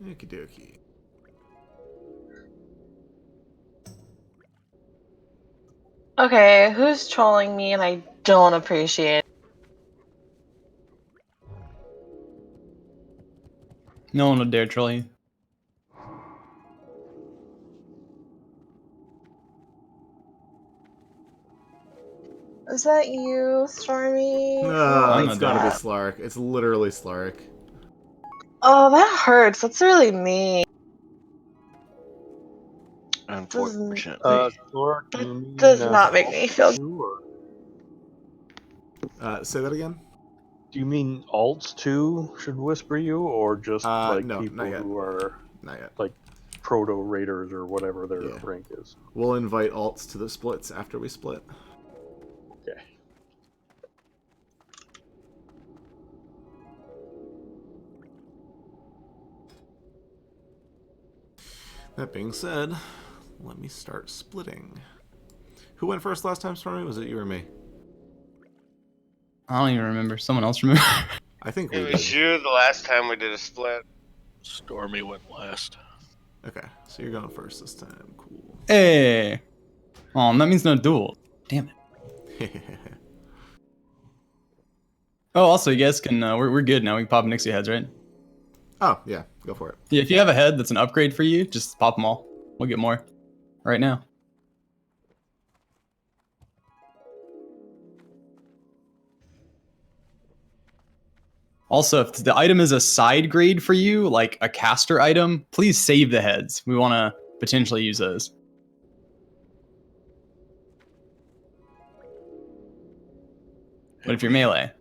Okie dokie. Okay, who's trolling me and I don't appreciate it? No one would dare troll you. Is that you, Stormy? No, I'm it's a gotta be dog. Slark. It's literally Slark. Oh, that hurts. That's really mean. Unfortunately. Sora, do That you mean does not make alt me feel good. 2 or Say that again? do you mean alts 2 should whisper you, or just like No, not people yet. who are Not yet. like proto raiders or whatever their Yeah. rank is? We'll invite alts to the splits after we split. Okay. That being said, let me start splitting. Who went first last time, Stormy? Was it you or me? I don't even remember. Someone else remember? I think we It did. was you the last time we did a split. Stormy went last. Okay, so you're going first this time. Cool. Hey. Oh, that means no duel. Damn it. Oh, also, you guys can. We're good now. We can pop Onyxia heads, right? Oh, yeah. Go for it. Yeah, if you have a head that's an upgrade for you, just pop them all. We'll get more right now. Also, if the item is a side grade for you, like a caster item, please save the heads. We want to potentially use those. But if you're melee,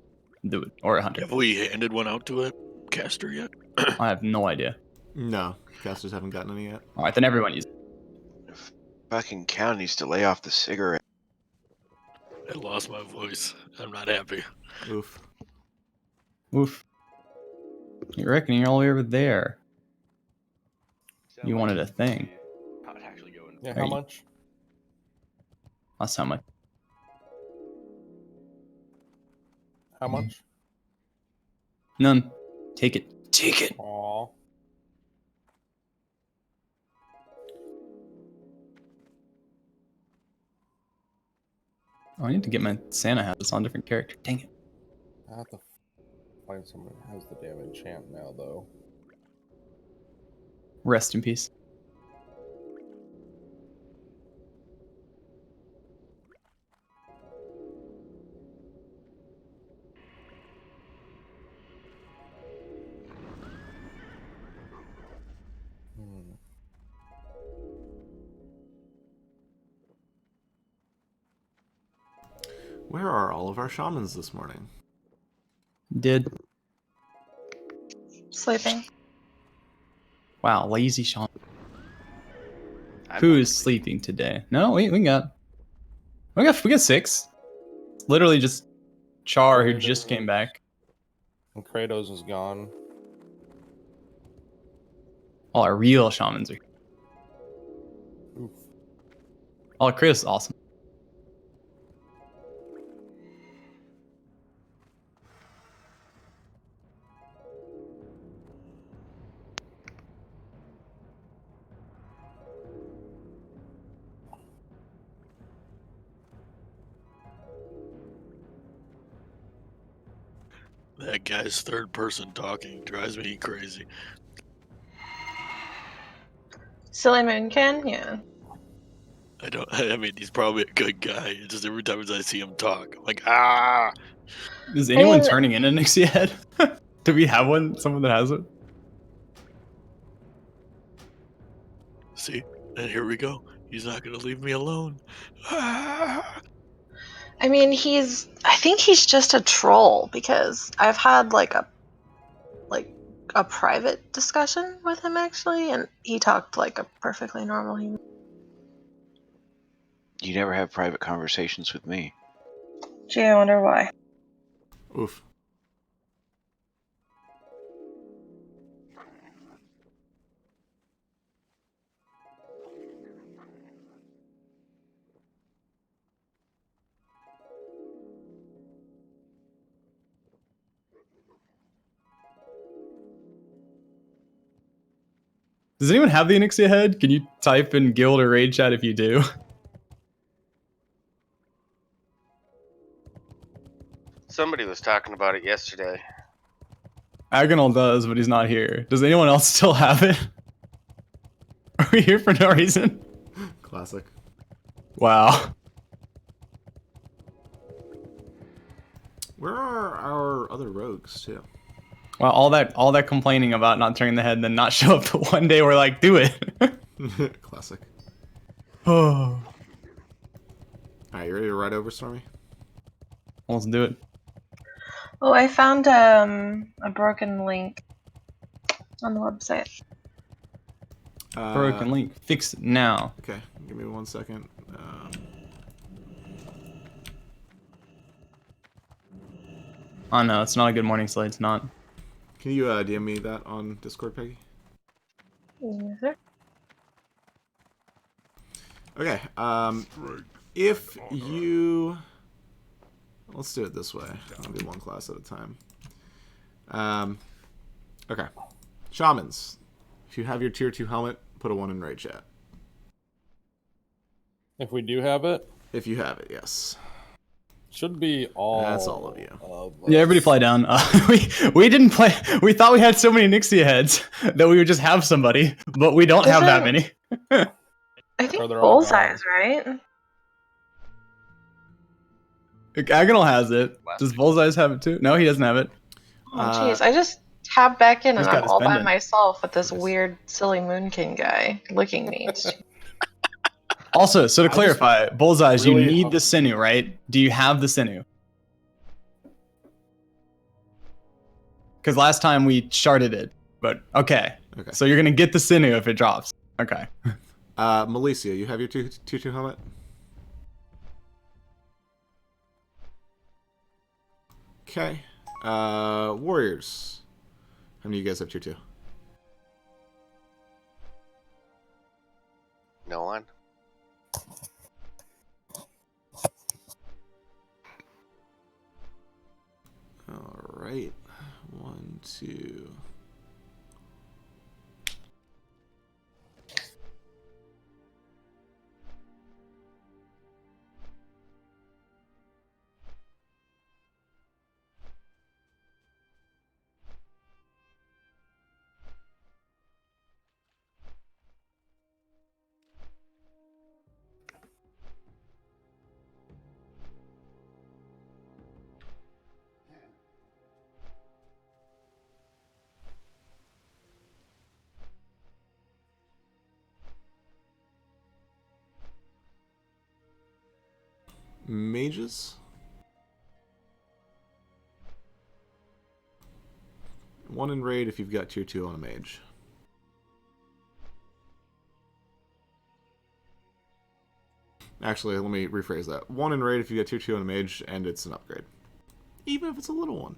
do it. Or a hunter. Have we handed one out to a caster yet? I have no idea. No, casters haven't gotten any yet. All right, then everyone use it. Fucking Cal needs to lay off the cigarette. I lost my voice. I'm not happy. Oof. Oof. You reckon you're all the way over there. You wanted a thing. Yeah, There how you- much? That's how much. How much? None. Take it. Take it. Aw. Oh, I need to get my Santa hat. It's on a different character. Dang it. I have to find someone who has the damn enchant now, though. Rest in peace. Hmm. Where are all of our shamans this morning? Did. Sleeping. Wow, lazy Sean. I'm Who not is sleeping today? No, we got 6. Literally just Char who just came back. And Kratos is gone. All our real shamans are. Oof. Oh, Kratos is awesome. That guy's third person talking drives me crazy. Silly Moonkin? Yeah. I mean, he's probably a good guy. It's just every time I see him talk, I'm like, ah! Is anyone mean- turning in an Onyxia head? Do we have one? Someone that has it? See? And here we go. He's not going to leave me alone. Ah! I mean, I think he's just a troll because I've had like a private discussion with him actually, and he talked like a perfectly normal human. You never have private conversations with me. Gee, I wonder why. Oof. Does anyone have the Onyxia head? Can you type in guild or raid chat if you do? Somebody was talking about it yesterday. Agonal does, but he's not here. Does anyone else still have it? Are we here for no reason? Classic. Wow. Where are our other rogues too? Well, all that complaining about not turning the head and then not show up the one day we're like, do it. Classic. Oh. Alright, you ready to ride over, Stormy? Let's do it. Oh, I found a broken link on the website. Broken link. Fix it now. Okay, give me 1 second. Oh no, it's not a good morning slate. It's not. Can you DM me that on Discord, Peggy? Yes, sir. Okay, if you... Let's do it this way. I'll do one class at a time. Okay. Shamans. If you have your tier 2 helmet, put a 1 in raid chat. If we do have it, If you have it, yes. should be all. That's all of you. Yeah, everybody fly down. We didn't play. We thought we had so many Onyxia heads that we would just have somebody, but we don't have that many. I think Or they're all Bullseye's right. Agonal has it. Does Bullseyes have it too? No, he doesn't have it. Oh, jeez. I just tabbed back in He's and got I'm his all by pendant. myself with this Nice. weird, silly Moon King guy licking me. Also, so to I clarify, Bullseyes, really you need hope- the sinew, right? Do you have the sinew? Because last time we sharded it, but okay. Okay. So you're gonna get the sinew if it drops. Okay. Malicia, you have your tier 2 helmet? Okay. Warriors. How many of you guys have tier 2? No one. Alright. 1, 2. Mages? 1 in raid if you've got tier 2 on a mage. Actually, let me rephrase that. 1 in raid if you got tier 2 on a mage and it's an upgrade. Even if it's a little one.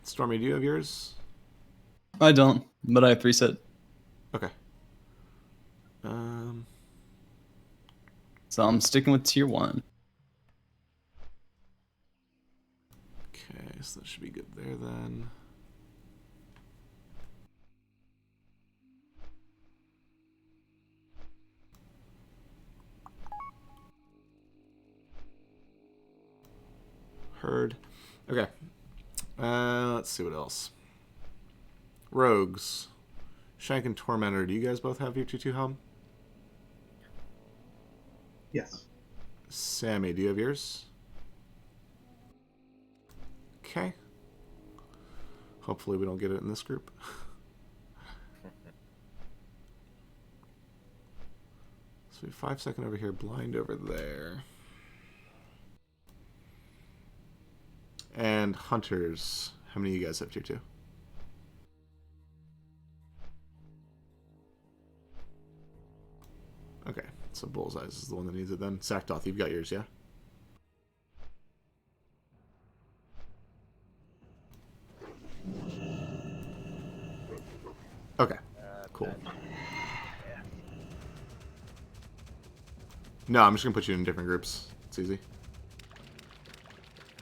Stormy, do you have yours? I don't, but I have 3 set. Okay. So I'm sticking with tier 1. Okay, so that should be good there then. Heard. Okay. Let's see what else. Rogues. Shank and Tormentor, do you guys both have your 2-2 helm? Yes. Sammy, do you have yours? Okay. Hopefully we don't get it in this group. So we have 5 second over here, blind over there. And hunters, how many of you guys have tier 2? Okay, so Bullseyes is the one that needs it then. Sackdoth, you've got yours, yeah? Okay. Cool. Yeah. No, I'm just gonna put you in different groups. It's easy.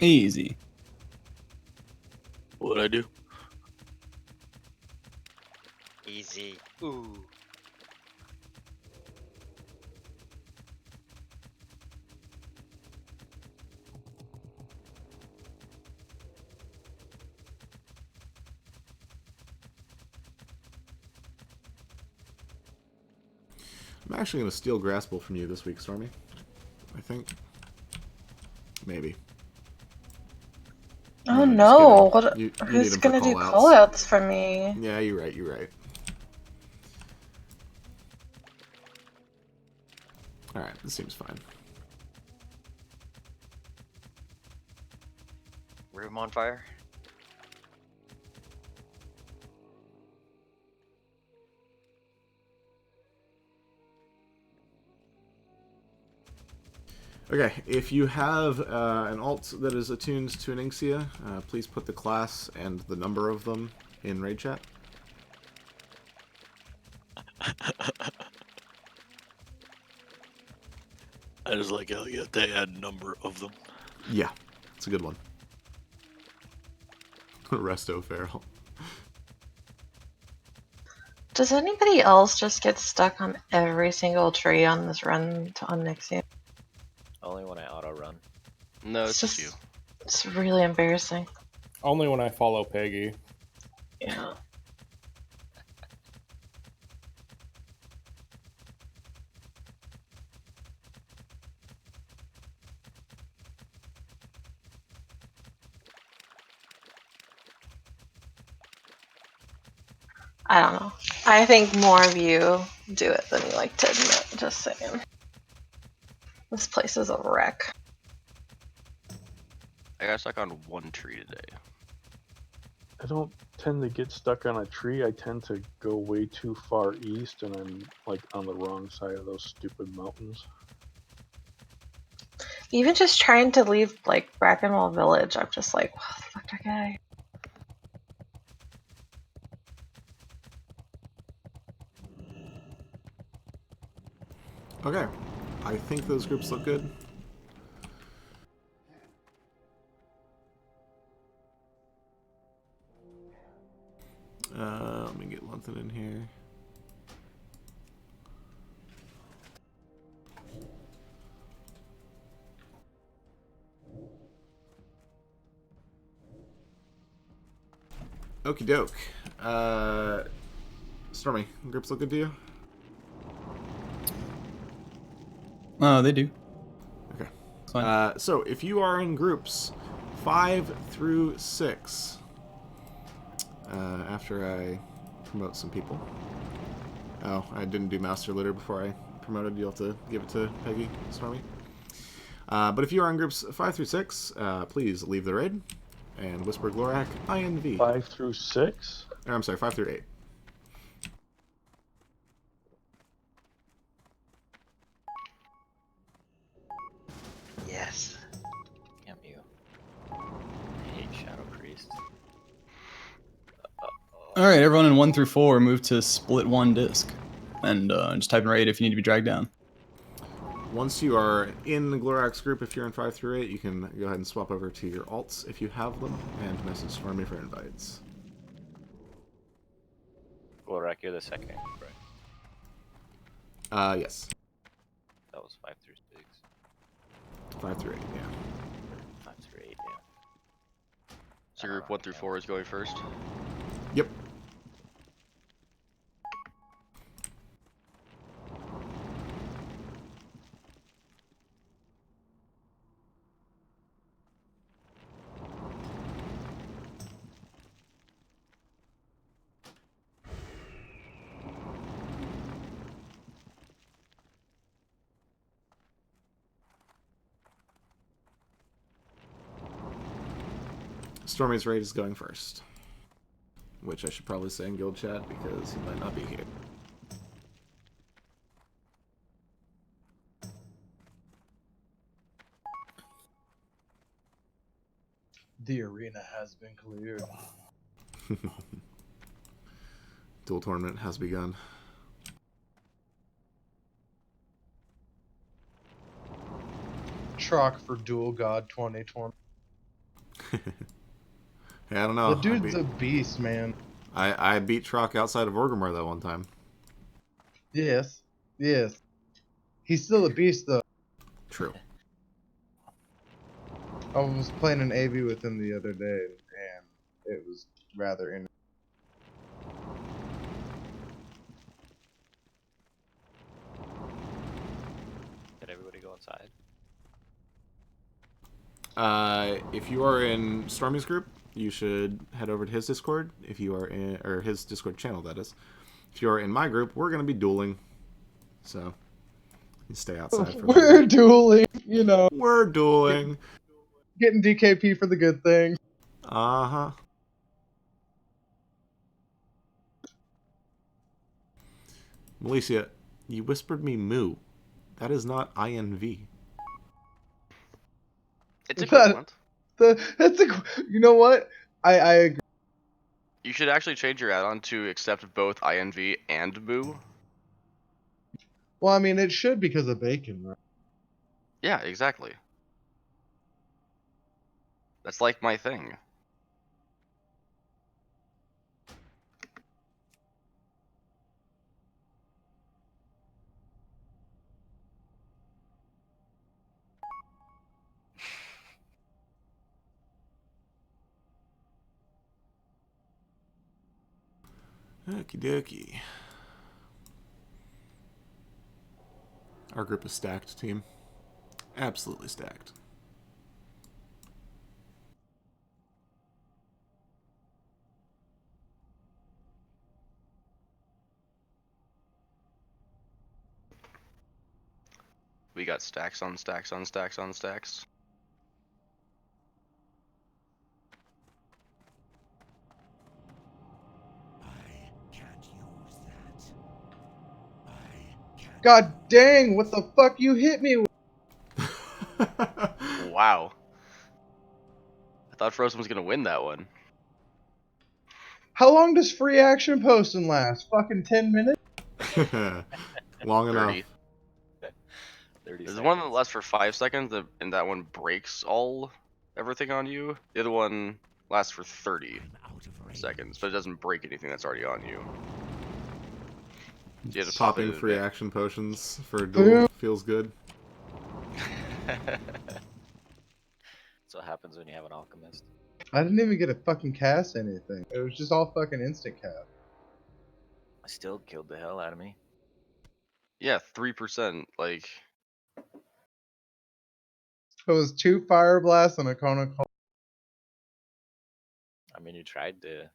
Easy. What'd I do? Easy. Ooh. I'm actually gonna steal Graspel from you this week, Stormy. I think. Maybe. Oh Just no! kidding. What? You need Who's him for gonna do call-outs. callouts for me? Yeah, you're right. You're right. All right, this seems fine. Room on fire. Okay, if you have an alt that is attuned to an Onyxia, please put the class and the number of them in raid chat. I just like how you have to add number of them. Yeah, it's a good one. Resto Feral. Does anybody else just get stuck on every single tree on this run to Onyxia? Only when I auto run. No, it's just you. It's really embarrassing. Only when I follow Peggy. Yeah. I don't know. I think more of you do it than you like to admit. Just saying. This place is a wreck. I got stuck on one tree today. I don't tend to get stuck on a tree. I tend to go way too far east, and I'm like on the wrong side of those stupid mountains. Even just trying to leave like Brackenwell Village, I'm just like, what the fuck do I get? Okay, I think those groups look good. Let me get Lunthan in here. Okie doke. Stormy, groups look good to you? Oh, they do. Okay. It's fine. So if you are in groups 5 through 6, after I promote some people. Oh, I didn't do Master Litter before I promoted. You'll have to give it to Peggy, Stormy. But if you are in groups 5 through 6, please leave the raid and whisper Glorak INV. 5 through 6? Or, I'm sorry, 5 through 8. Yes. Damn you. I hate Shadow Priest. All right, everyone in 1 through 4, move to split 1 disc, and just type in raid if you need to be dragged down. Once you are in the Glorax group, if you're in 5 through 8, you can go ahead and swap over to your alts if you have them, and message Stormy for invites. Glorak, you're the second, right? Yes. That was 5 through 6. 5 through 8, yeah. 5 through 8, yeah. So group 1 through 4 is going first. Yep. Stormy's raid is going first. Which I should probably say in guild chat because he might not be here. The arena has been cleared. Duel tournament has begun. Truck for Dual God 2020. Hey, I don't know. The dude's a beast, man. I beat Trock outside of Orgrimmar that one time. Yes. Yes. He's still a beast, though. True. I was playing an AV with him the other day, and it was rather interesting. Did everybody go inside? If you are in Stormy's group, you should head over to his Discord. If you are in, or his Discord channel, that is. If you are in my group, we're going to be dueling. So, you stay outside for that. We're dueling, you know. We're dueling. Getting DKP for the good thing. Uh-huh. Melissa, you whispered me moo. That is not INV. It's equivalent. That's a, you know what? I agree. You should actually change your add-on to accept both INV and moo. Well, I mean, it should because of bacon, right? Yeah, exactly. That's like my thing. Okie dokie. Our group is stacked, team. Absolutely stacked. We got stacks on stacks on stacks on stacks. God dang, what the fuck you hit me with? Wow. I thought Frozen was gonna win that one. How long does free action posting last? Fucking 10 minutes? Long 30. enough. 30 There's seconds. one that lasts for 5 seconds, and that one breaks everything on you. The other one lasts for 30 seconds, but it doesn't break anything that's already on you. So you have to pop it Popping in free advance. action potions for a duel feels good. That's what happens when you have an alchemist. I didn't even get to fucking cast anything. It was just all fucking instant cast. I still killed the hell out of me. Yeah, 3%. Like, It was 2 fire blasts and a cone of cold. I mean, you tried to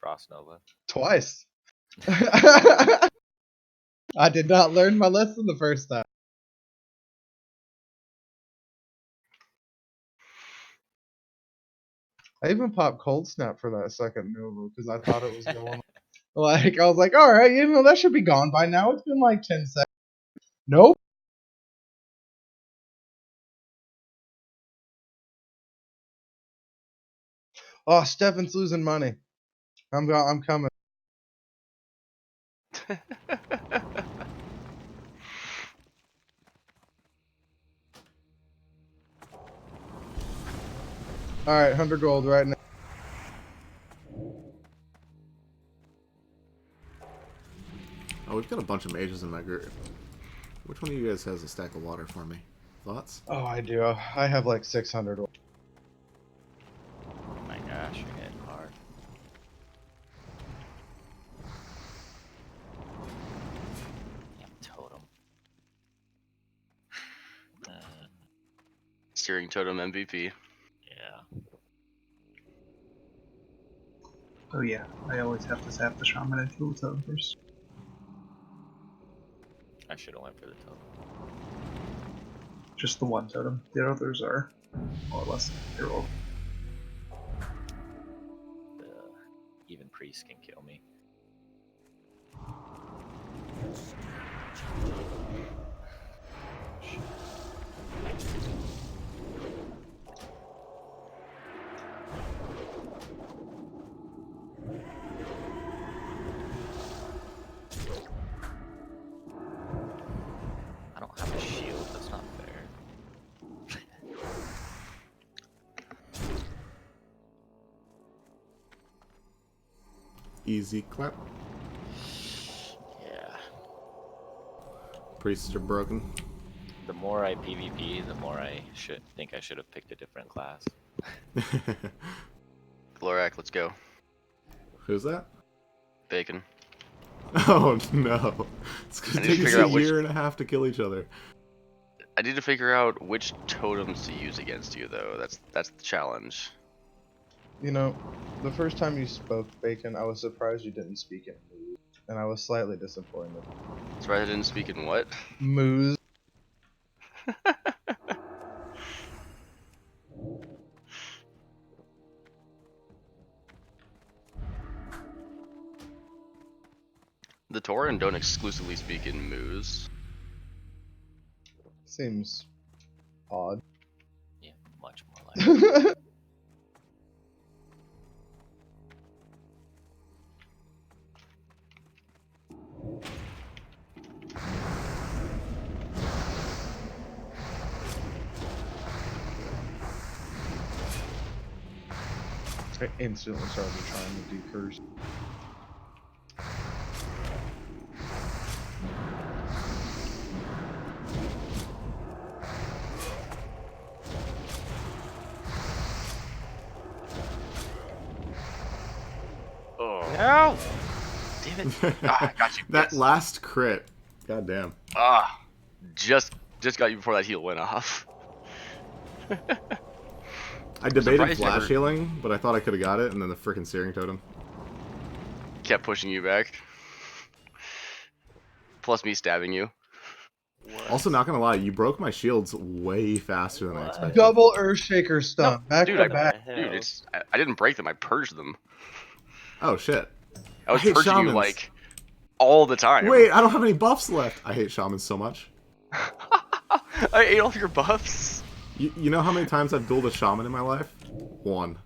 Frost Nova. Twice. I did not learn my lesson the first time. I even popped cold snap for that second Nova because I thought it was going. Like, I was like, all right, you know, that should be gone by now. It's been like 10 seconds. Nope. Oh, Stefan's losing money. I'm coming. All right, 100 gold right now. Oh, we've got a bunch of mages in my group. Which one of you guys has a stack of water for me? Thoughts? Oh, I do. I have like 600. Oh my gosh, you're hitting hard. Damn totem. Steering Totem MVP. Yeah. Oh yeah, I always have to zap the shaman and kill the totem first. I should have went for the totem. Just the one totem. The others are more or less zero. Even priest can kill me. Easy clap. Yeah. Priests are broken. The more I PvP, the more I should have picked a different class. Glorak, let's go. Who's that? Bacon. Oh no. It's I gonna need to take us figure a out which- year and a half to kill each other. I need to figure out which totems to use against you, though. That's the challenge. You know, the first time you spoke, Bacon, I was surprised you didn't speak it, and I was slightly disappointed. Surprised I didn't speak in what? Moose. The Tauren don't exclusively speak in Moose. Seems odd. Yeah, much more like. I instantly started trying to do curse. Oh. No! Damn it. Ah, I got you. That Yes. last crit. God damn. Ah, just got you before that heal went off. I debated Surprised you flash never- healing, but I thought I could have got it, and then the freaking searing totem. Kept pushing you back. Plus me stabbing you. What? Also, not gonna lie, you broke my shields way faster than I expected. Double Earthshaker stun. No, back dude, to I- back. Dude, I didn't break them. I purged them. Oh shit. I was hate purging you shamans. like all the time. Wait, I don't have any buffs left. I hate shamans so much. I ate all your buffs. You know how many times I've dueled a shaman in my life? One.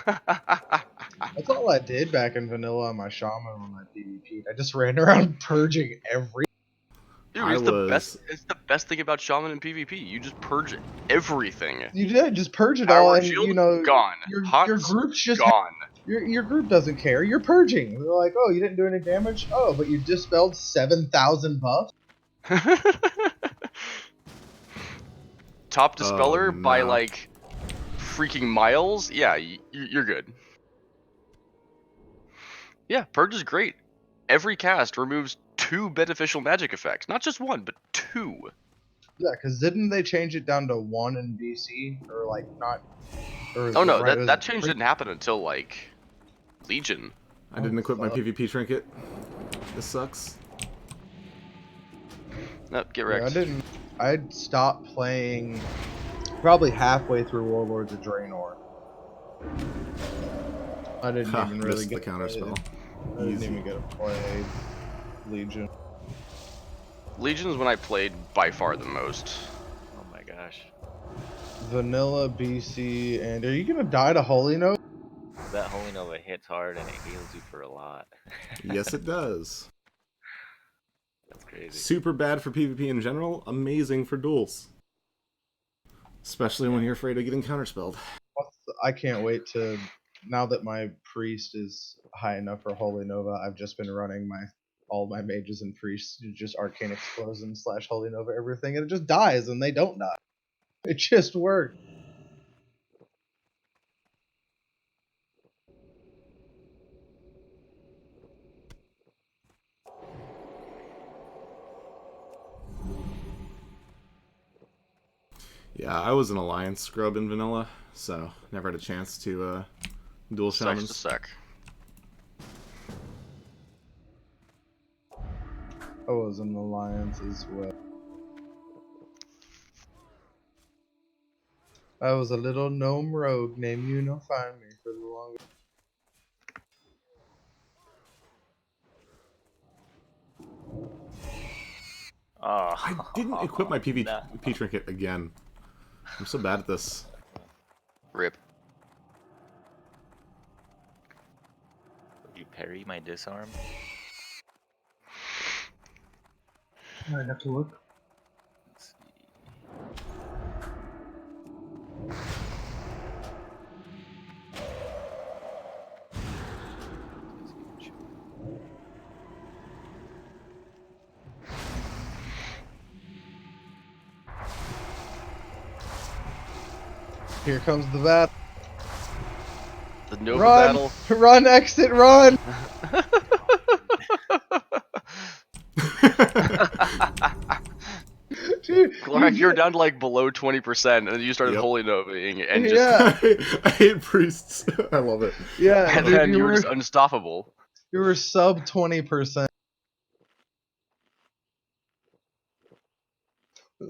That's all I did back in vanilla on my shaman when I PvP'd. I just ran around purging every. Dude, I it's the was- best. It's the best thing about shaman and PvP. You just purge everything. You did just purge it Power all, and shield, you know gone. your Hots, group's just gone. your group doesn't care. You're purging. They're like, oh, you didn't do any damage. Oh, but you dispelled 7,000 buffs. Top dispeller by no. like freaking miles. Yeah, you're good. Yeah, purge is great. Every cast removes 2 beneficial magic effects, not just 1, but 2. Yeah, because didn't they change it down to 1 in BC or like not? Or is Oh it no, right? It was that change pre- didn't happen until like Legion. I didn't equip my fuck. PvP trinket. This sucks. Nope, get Yeah, wrecked. I didn't. I'd stopped playing probably halfway through Warlords of Draenor. I didn't Ha, even really missed the get to play counterspell. it. I didn't Easy. even get to play Legion. Legion is when I played by far the most. Oh my gosh. Vanilla BC, and are you gonna die to Holy Note? That Holy Nova hits hard and it heals you for a lot. Yes, it does. That's crazy. Super bad for PvP in general, amazing for duels. Especially when you're afraid of getting counterspelled. I can't wait to. Now that my priest is high enough for Holy Nova, I've just been running all my mages and priests just Arcane Explosion / Holy Nova everything, and it just dies, and they don't die. It just worked. Yeah, I was an Alliance scrub in vanilla, so never had a chance to duel Sucks shamans. to suck. I was an Alliance as well. I was a little gnome rogue named You No Find Me for the longest. Oh, I didn't equip my PvP no. trinket again. I'm so bad at this. Rip. Would you parry my disarm? I'd have to look. Let's see. Here comes the battle. The Nova Run! battle. Run, exit, run! Dude, Glorak, you you're down to like below 20%, and then you started Yep. holy novaing, and just Yeah. I hate priests. I love it. yeah, and dude, then you you were were just unstoppable. sub 20%.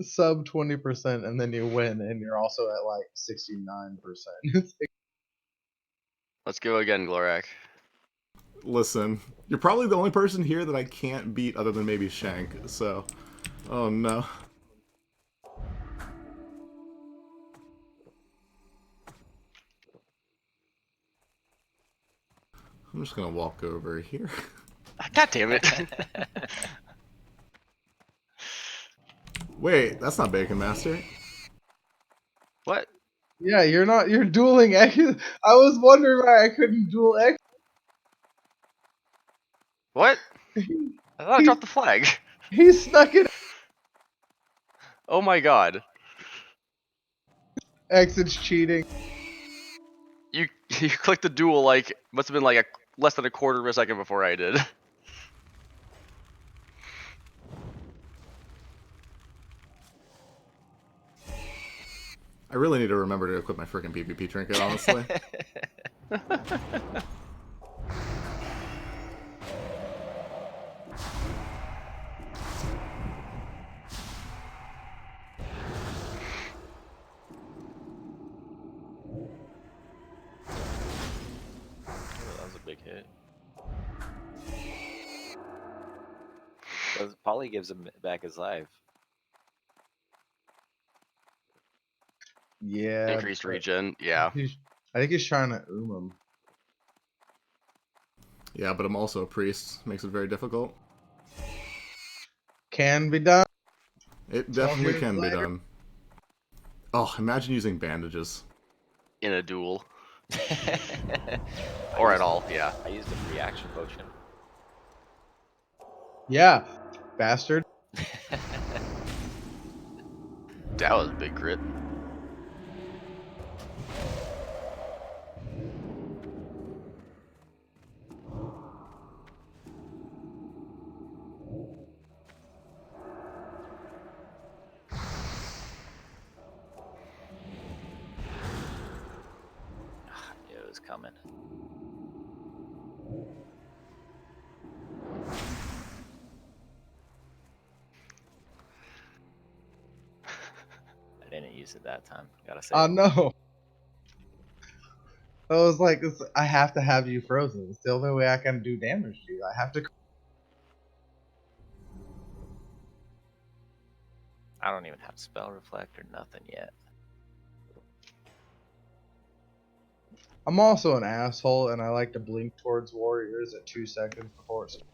Sub 20%, and then you win, and you're also at like 69%. Let's go again, Glorak. Listen, you're probably the only person here that I can't beat other than maybe Shank, so... Oh no. I'm just gonna walk over here. God damn it. Wait, that's not Bacon Master. What? Yeah, you're dueling X. I was wondering why I couldn't duel X. What? I thought I dropped the flag. He snuck it. Oh my god. X, it's cheating. You clicked the duel like, must have been like less than a quarter of a second before I did. I really need to remember to equip my freaking PvP trinket, honestly. That was a big hit. Polly gives him back his life. Yeah. Increased regen, yeah. I think he's trying to him. Yeah, but I'm also a priest. Makes it very difficult. Can be done. It definitely years can be later. done. Oh, imagine using bandages. In a duel. Or at all, yeah. I used a reaction potion. Yeah, bastard. That was a big crit. It was coming. I didn't use it that time. Gotta say. Oh no. I was like, I have to have you frozen. It's the only way I can do damage to you. I have to. I don't even have spell reflect or nothing yet. I'm also an asshole, and I like to blink towards warriors at 2 seconds before it starts.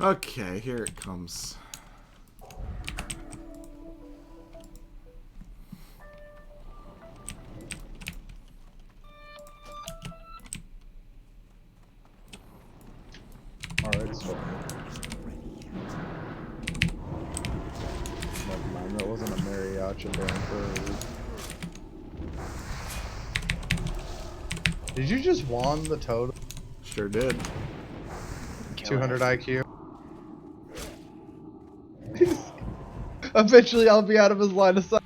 Okay, here it comes. Alright, so. Never mind, that wasn't a mariachi band for a reason. Did you just wand the totem? Sure did. 200 IQ. Eventually, I'll be out of his line of sight.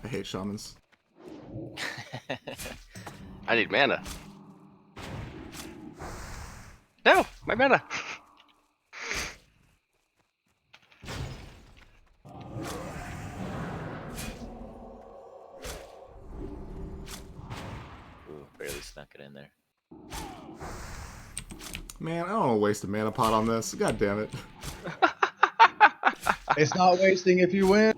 I hate shamans. I need mana. No, my mana. Ooh, barely snuck it in there. Man, I don't want to waste a mana pot on this. God damn it. It's not wasting if you win.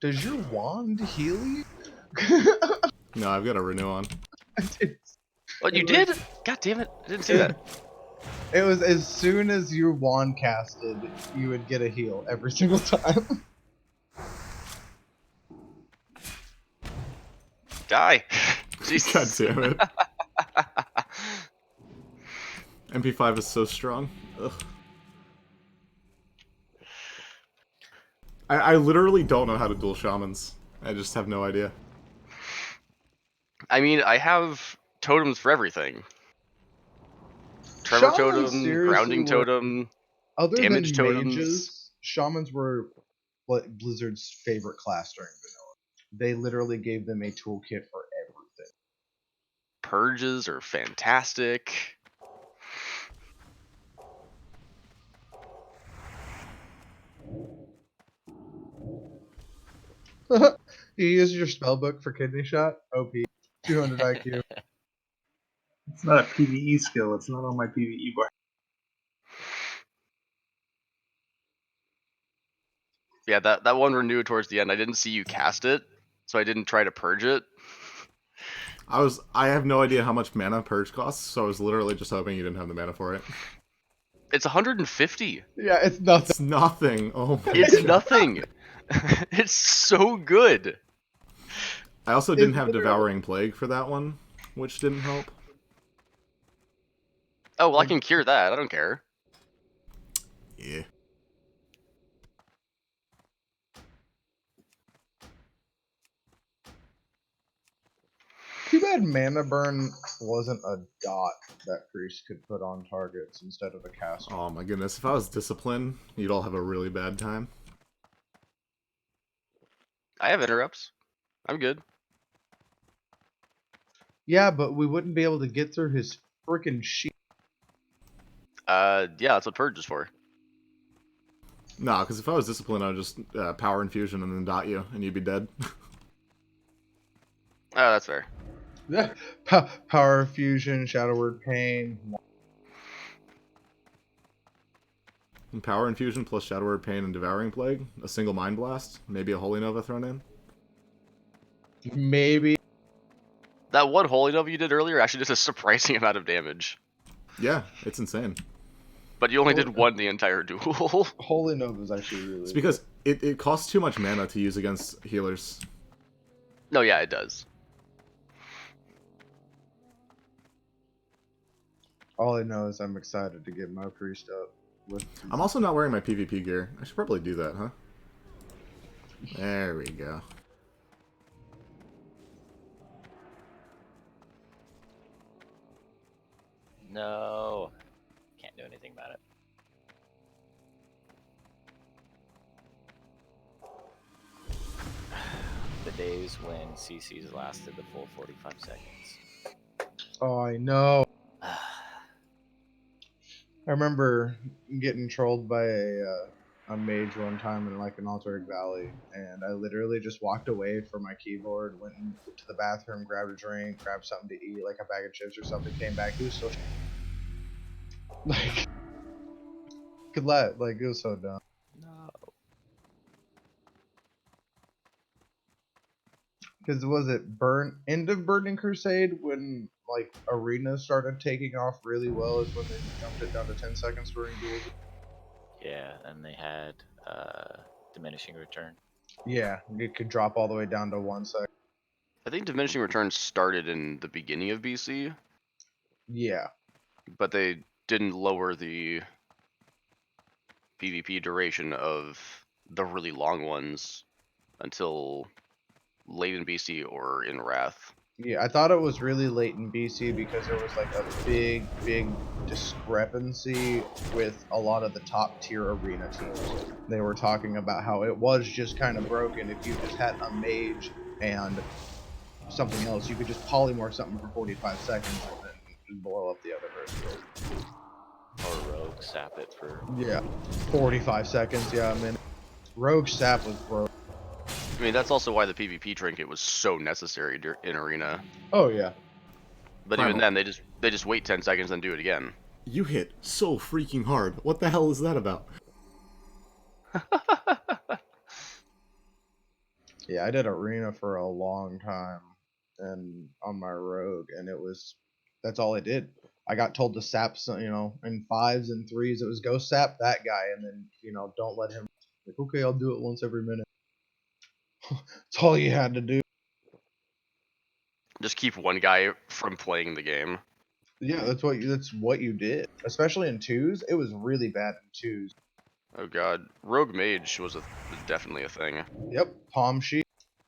Does your wand heal you? No, I've got a renew on. What, you It did? was- God damn it. I didn't see that. It was as soon as your wand casted, you would get a heal every single time. Die. God Jesus. damn it. MP5 is so strong. Ugh. I literally don't know how to duel shamans. I just have no idea. I mean, I have totems for everything. Trevor Shamans totem, seriously grounding were, totem, other damage than totems. mages, shamans were what Blizzard's favorite class during vanilla. They literally gave them a toolkit for everything. Purges are fantastic. You use your spellbook for kidney shot? OP. 200 IQ. It's not a PvE skill. It's not on my PvE bar. Yeah, that one renewed towards the end. I didn't see you cast it, so I didn't try to purge it. I have no idea how much mana purge costs, so I was literally just hoping you didn't have the mana for it. It's 150. Yeah, it's nothing. It's nothing. Oh my It's God. nothing. It's so good. I also didn't It's have literally- Devouring Plague for that one, which didn't help. Oh, well, I can cure that. I don't care. Yeah. Too bad mana burn wasn't a dot that priest could put on targets instead of a caster. Oh my goodness. If I was disciplined, you'd all have a really bad time. I have interrupts. I'm good. Yeah, but we wouldn't be able to get through his freaking sheet. Yeah, that's what purge is for. Nah, because if I was disciplined, I would just power infusion and then dot you, and you'd be dead. Oh, that's fair. Power fusion, Shadow Word Pain. And power infusion plus Shadow Word Pain and Devouring Plague, a single Mind Blast, maybe a Holy Nova thrown in. Maybe. That one Holy Nova you did earlier actually did a surprising amount of damage. Yeah, it's insane. But you only did one the entire duel. Holy Nova is actually really It's because it costs too much mana to use against healers. No, yeah, it does. All I know is I'm excited to get my priest up. I'm also not wearing my PvP gear. I should probably do that, huh? There we go. No. Can't do anything about it. The days when CCs lasted the full 45 seconds. Oh, I know. I remember getting trolled by a mage one time in like an Altaric Valley, and I literally just walked away from my keyboard, went to the bathroom, grabbed a drink, grabbed something to eat, like a bag of chips or something, came back. He was still like, could let like it was so dumb. No. Because was it end of Burning Crusade when like arenas started taking off really well is when they jumped it down to 10 seconds during duels. Yeah, and they had diminishing return. Yeah, it could drop all the way down to 1 second. I think diminishing returns started in the beginning of BC, Yeah. but they didn't lower the PvP duration of the really long ones until late in BC or in Wrath. Yeah, I thought it was really late in BC because there was like a big discrepancy with a lot of the top tier arena teams. They were talking about how it was just kind of broken. If you just had a mage and something else, you could just polymorph something for 45 seconds and then just blow up the other person. Or rogue sap it for. Yeah, 45 seconds. Yeah, I mean, rogue sap was broke. I mean, that's also why the PvP trinket was so necessary in Arena. Oh yeah. But Primal. even then, they just wait 10 seconds and do it again. You hit so freaking hard. What the hell is that about? Yeah, I did arena for a long time, and on my rogue, and that's all I did. I got told to sap some, in 5s and 3s. It was go sap that guy, and then don't let him. Like, okay, I'll do it once every minute. That's all you had to do. Just keep one guy from playing the game. Yeah, that's what you did. Especially in 2s, it was really bad in 2s. Oh god, Rogue Mage was definitely a thing. Yep, palm sheep.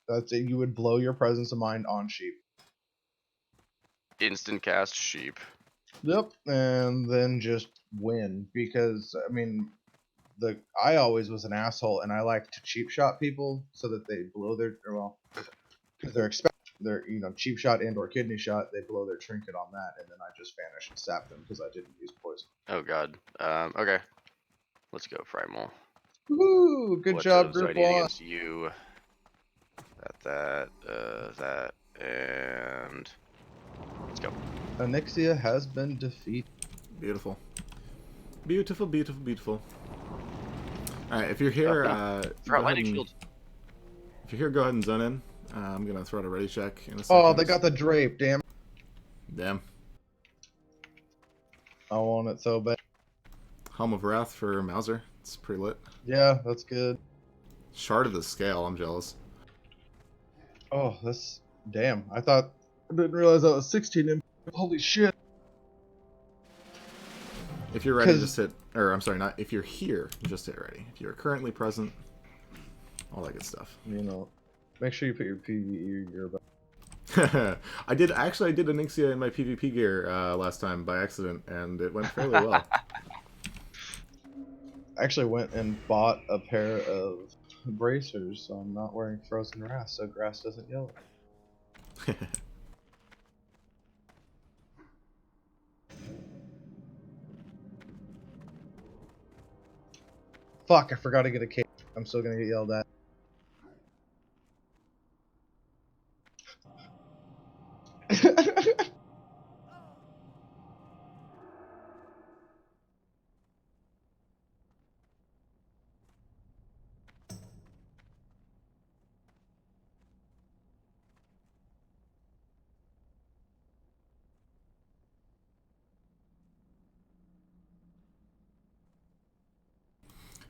That's it. You would blow your presence of mind on sheep. Instant cast sheep. Yep, and then just win because I mean, I always was an asshole, and I like to cheap shot people so that they blow because they're cheap shot and or kidney shot, they blow their trinket on that, and then I just vanish and sap them because I didn't use poison. Oh god. Okay. Let's go primal. Woo! Good What job, do I group need 1. against you? That, and let's go. Onyxia has been defeated. Beautiful. Beautiful, beautiful, beautiful. Alright, if you're here, Throw out lightning shield. If you're here, go ahead and zone in. I'm gonna throw out a ready check in a second. Oh, they got the drape, damn. Damn. I want it so bad. Helm of Wrath for Mauser. It's pretty lit. Yeah, that's good. Shard of the Scale, I'm jealous. Oh, that's damn. I didn't realize that was 16 imp. Holy shit. If you're ready, just hit, or I'm sorry, not if you're here, just hit ready. If you're currently present, all that good stuff. Make sure you put your PvE gear back. I did Onyxia in my PvP gear last time by accident, and it went fairly well. I actually went and bought a pair of bracers, so I'm not wearing frozen grass, so grass doesn't yellow. Fuck, I forgot to get a cape. I'm still gonna get yelled at.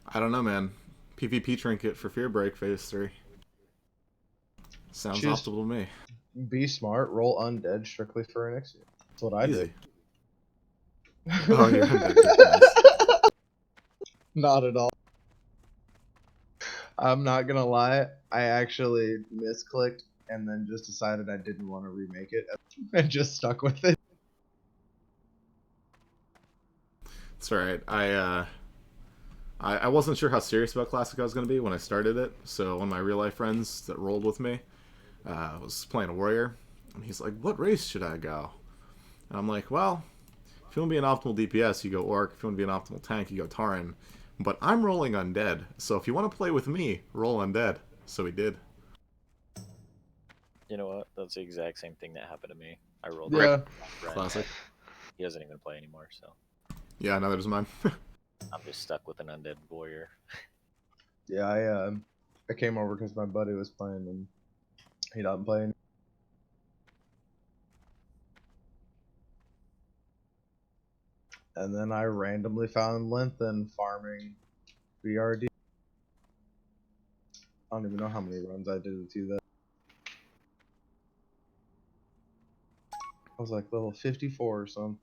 I don't know, man. PvP trinket for Fear Break Phase 3. Sounds Just optimal to me. be smart, roll undead strictly for Onyxia. That's what I Easy. did. Oh, you're undead. Nice. Not at all. I'm not gonna lie, I actually misclicked and then just decided I didn't want to remake it and just stuck with it. It's alright. I wasn't sure how serious about Classic I was going to be when I started it, so one of my real life friends that rolled with me was playing a warrior, and he's like, what race should I go? And I'm like, well, if you want to be an optimal DPS, you go Orc. If you want to be an optimal tank, you go Tauren. But I'm rolling Undead, so if you want to play with me, roll Undead. So he did. You know what? That's the exact same thing that happened to me. I rolled Classic. He doesn't even play anymore, so Yeah, neither does mine. I'm just stuck with an undead warrior. Yeah, I came over because my buddy was playing and he doesn't play anymore. And then I randomly found Lengthen farming BRD. I don't even know how many runs I did with you that. I was like level 54 or something.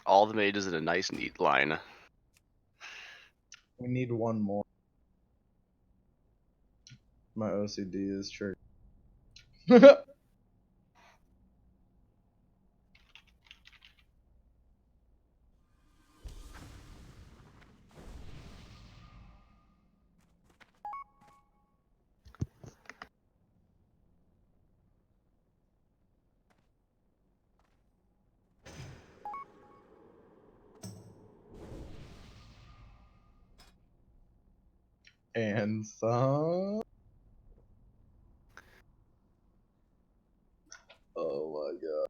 All the mages in a nice, neat line. We need one more. My OCD is triggered. And some. Oh my god.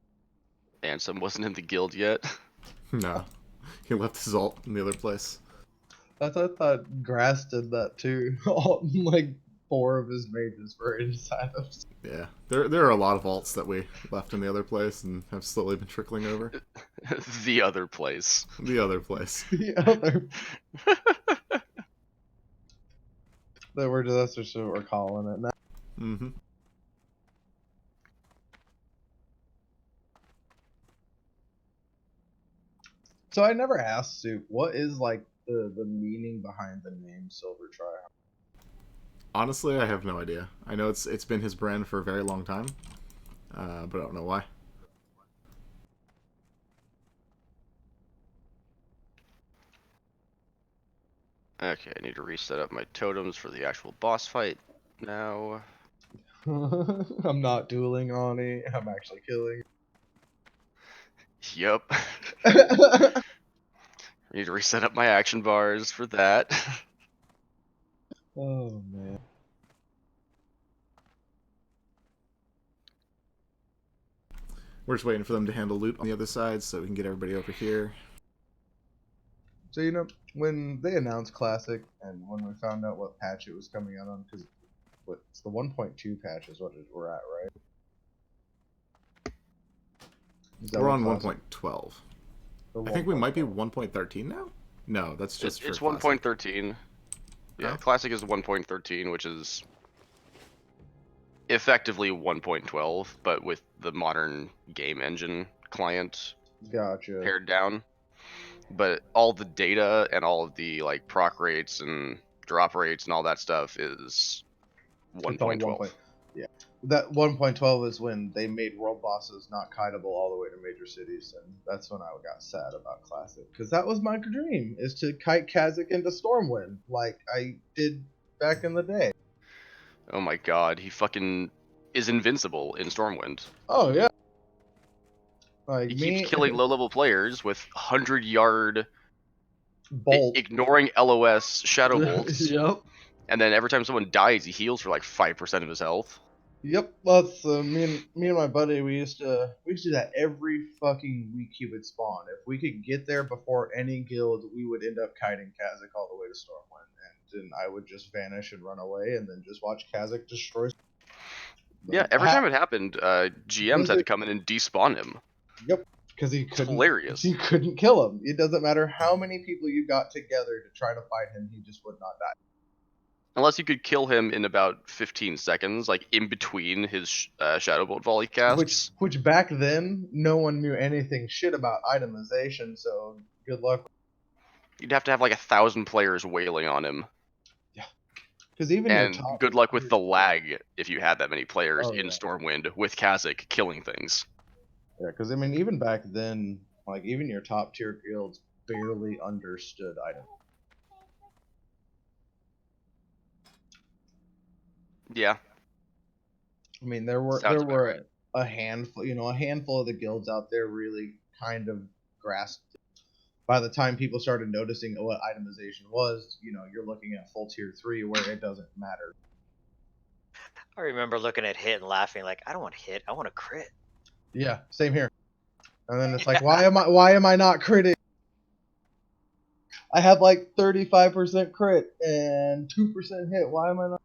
Ansem wasn't in the guild yet. No. He left his ult in the other place. I thought Grass did that too. All, like 4 of his mages were inside of. Yeah. There are a lot of alts that we left in the other place and have slowly been trickling over. The other place. The other place. The other. That's just what we're calling it now. Mm-hmm. So I never asked Soup, what is like the meaning behind the name Silver Triumph? Honestly, I have no idea. I know it's been his brand for a very long time, but I don't know why. Okay, I need to reset up my totems for the actual boss fight now. I'm not dueling Ani, I'm actually killing. Yup. I need to reset up my action bars for that. Oh man. We're just waiting for them to handle loot on the other side so we can get everybody over here. So you know, when they announced Classic and when we found out what patch it was coming out on, because it's the 1.2 patch is what we're at, right? Is that We're what on Classic- 1.12. the I think we might be 1.12? 1.13 now? No, that's just It's for Classic. 1.13. Yeah, Oh. Classic is 1.13, which is effectively 1.12, but with the modern game engine client Gotcha. pared down. But all the data and all of the like proc rates and drop rates and all that stuff is It's all 1.12. Yeah. That 1.12 is when they made world bosses not kiteable all the way to major cities, and that's when I got sad about Classic, because that was my dream, is to kite Kazakh into Stormwind, like I did back in the day. Oh my god, he fucking is invincible in Stormwind. Oh yeah. Like He me, keeps killing low-level players with 100-yard Bolt. ignoring LOS shadow bolts, Yep. and then every time someone dies, he heals for like 5% of his health. Yep, that's me and my buddy. We used to do that every fucking week. He would spawn. If we could get there before any guild, we would end up kiting Kazakh all the way to Stormwind, and then I would just vanish and run away, and then just watch Kazakh destroy. Yeah, every time it happened, GMs had to come in and despawn him. Yep, because It's hilarious. he couldn't kill him. It doesn't matter how many people you got together to try to fight him, he just would not die. Unless you could kill him in about 15 seconds, like in between his Shadow Bolt volley casts. Which back then no one knew anything shit about itemization, so good luck. You'd have to have like 1,000 players wailing on him. Yeah, because even your And top good luck with the lag if you had that many players Oh, in yeah. Stormwind with Kazakh killing things. Yeah, because I mean, even back then, like even your top tier guilds barely understood item. Yeah. I mean, there were Sounds about right. a handful, a handful of the guilds out there really kind of grasped. By the time people started noticing what itemization was, you're looking at full tier 3 where it doesn't matter. I remember looking at hit and laughing like, I don't want hit, I want a crit. Yeah, same here. And then it's like, why am I not critting? I have like 35% crit and 2% hit. Why am I not?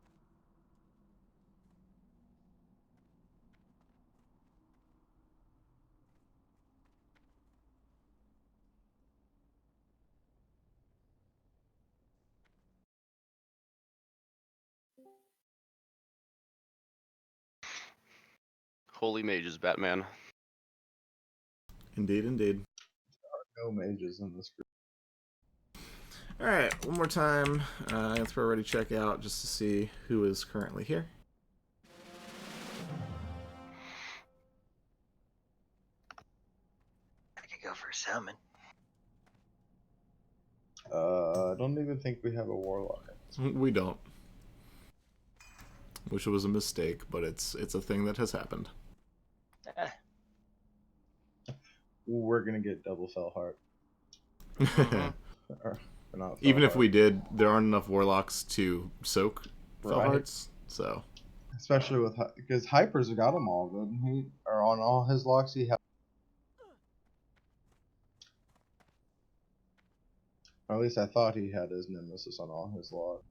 Holy mages, Batman. Indeed, indeed. No mages in this group. Alright, one more time. Let's throw ready check out just to see who is currently here. I could go for a salmon. I don't even think we have a warlock. We don't. Which was a mistake, but it's a thing that has happened. We're gonna get double fell heart. but not Even if Felheart. we did, there aren't enough warlocks to soak Right. Felhearts, so. Especially with because Hyper's got them all, didn't he? Or on all his locks, he had. Or at least I thought he had his Nemesis on all his locks.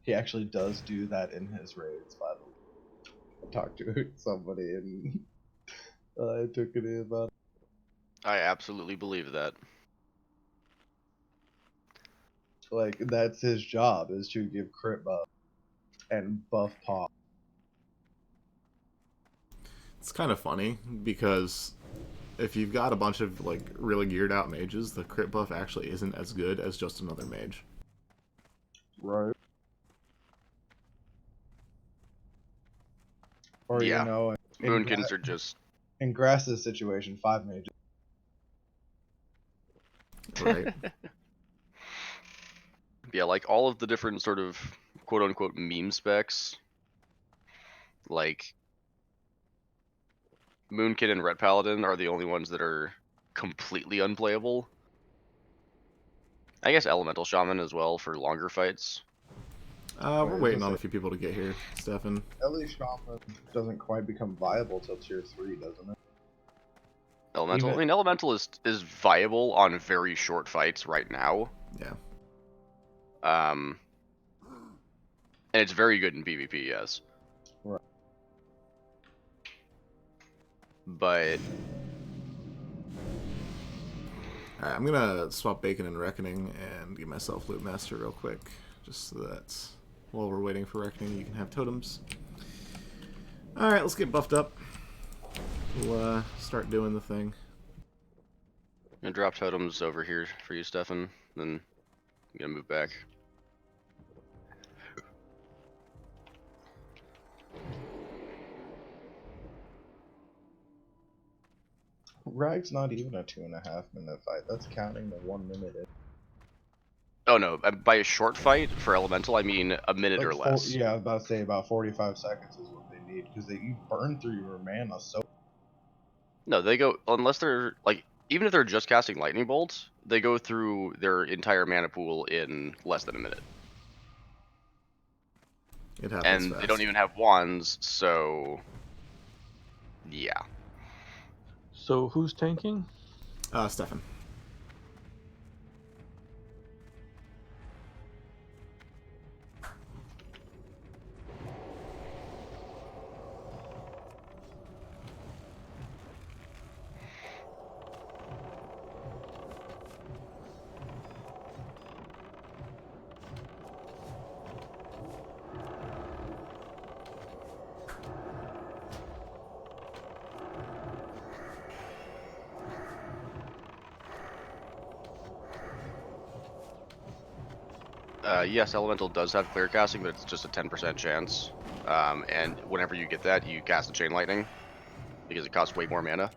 He actually does do that in his raids, by the way. I talked to somebody and I took it in about it. I absolutely believe that. Like, that's his job, is to give crit buff and buff pop. It's kind of funny because if you've got a bunch of like really geared out mages, the crit buff actually isn't as good as just another mage. Right. Or, Yeah. you know, Moonkins are just... in Grass's situation, 5 mages. Right. Yeah, like all of the different sort of quote-unquote meme specs, like Moonkin and Red Paladin are the only ones that are completely unplayable. I guess Elemental Shaman as well for longer fights. We're waiting on a few people to get here, Stefan. At least Shaman doesn't quite become viable till tier 3, doesn't it? Elemental? Even... I mean, Elemental is viable on very short fights right now. Yeah. And it's very good in PvP, yes. Right. But... Alright, I'm gonna swap Bacon and Reckoning and give myself Loot Master real quick, just so that while we're waiting for Reckoning, you can have totems. Alright, let's get buffed up. We'll start doing the thing. I'm gonna drop totems over here for you, Stefan, then I'm gonna move back. Rag's not even a 2.5 minute fight. That's counting the 1 minute in. Oh no, by a short fight for Elemental, I mean a minute Like or less. Yeah, I was about to say about 45 seconds is what they need, because you burn through your mana so... No, they go, unless they're, like, even if they're just casting Lightning Bolts, they go through their entire mana pool in less than a minute. It happens And fast. they don't even have wands, so... yeah. So who's tanking? Stefan. Yes, Elemental does have clear casting, but it's just a 10% chance. And whenever you get that, you cast a Chain Lightning, because it costs way more mana.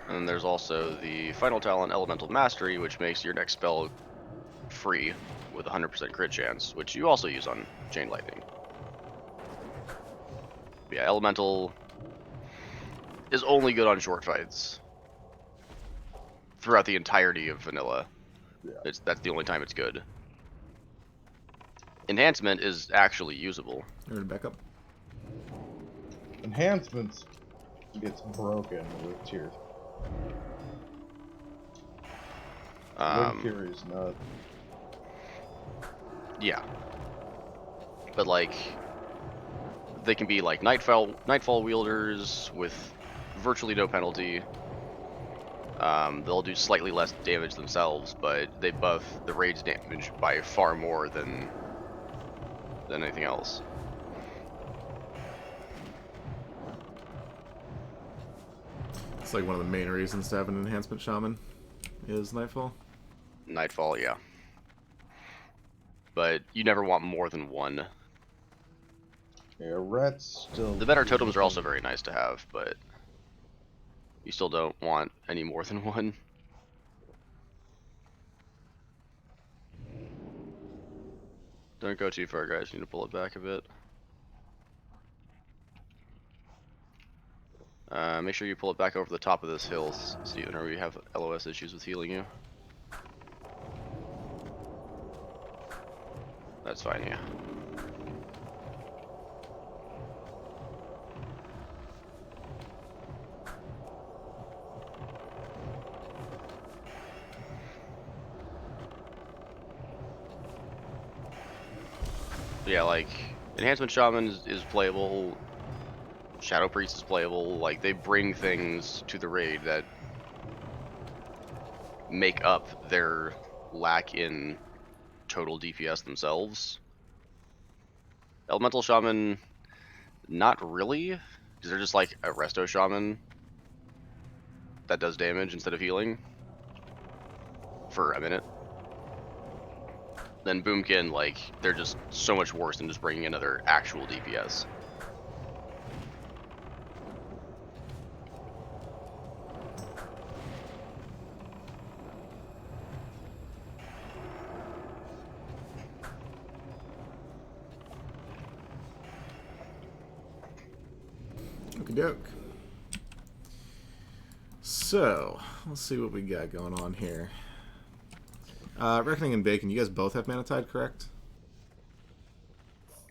And then there's also the final talent, Elemental Mastery, which makes your next spell free with 100% crit chance, which you also use on Chain Lightning. But yeah, Elemental is only good on short fights throughout the entirety of vanilla. Yeah. That's the only time it's good. Enhancement is actually usable. Alright, back up. Enhancements gets broken with tier. Ring Fury is not. Yeah. But like, they can be like Nightfall wielders with virtually no penalty. They'll do slightly less damage themselves, but they buff the raid's damage by far more than anything else. It's like one of the main reasons to have an enhancement shaman is Nightfall. Nightfall, yeah. But you never want more than one. Yeah, Rets still. The better totems are also very nice to have, but you still don't want any more than one. Don't go too far, guys. You need to pull it back a bit. Make sure you pull it back over the top of this hill, Steven, or we have LOS issues with healing you. That's fine, yeah. Yeah, like, Enhancement Shaman is playable, Shadow Priest is playable, like, they bring things to the raid that make up their lack in total DPS themselves. Elemental Shaman, not really, because they're just like a Resto Shaman that does damage instead of healing for a minute. Then Boomkin, like, they're just so much worse than just bringing another actual DPS. Okie doke. So, let's see what we got going on here. Reckoning and Bacon, you guys both have Mana Tide, correct?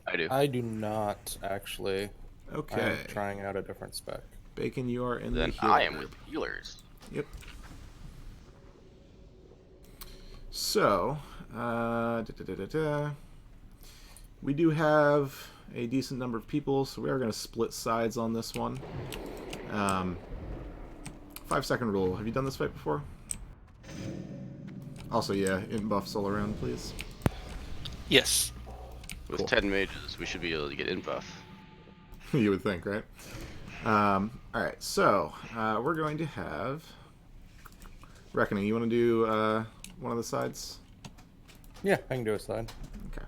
I do. I do not, actually. Okay. I'm trying out a different spec. Bacon, you are in Then the healer I am group. with healers. Yep. So, we do have a decent number of people, so we are going to split sides on this one. 5-second rule. Have you done this fight before? Also, yeah, int buffs all around, please. Yes. With Cool. 10 mages, we should be able to get in buff. You would think, right? Alright, so we're going to have Reckoning. You want to do one of the sides? Yeah, I can do a side. Okay.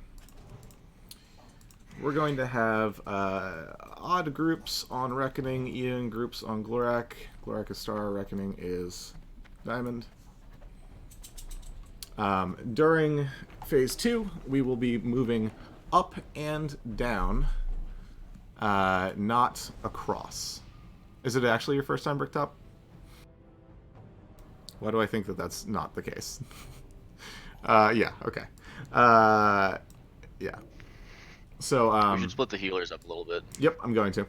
We're going to have odd groups on Reckoning, even groups on Glorak. Glorak is Star, Reckoning is Diamond. During Phase 2, we will be moving up and down, not across. Is it actually your first time Bricktop? Why do I think that that's not the case? Yeah, okay. Yeah. So, we should split the healers up a little bit. Yep, I'm going to.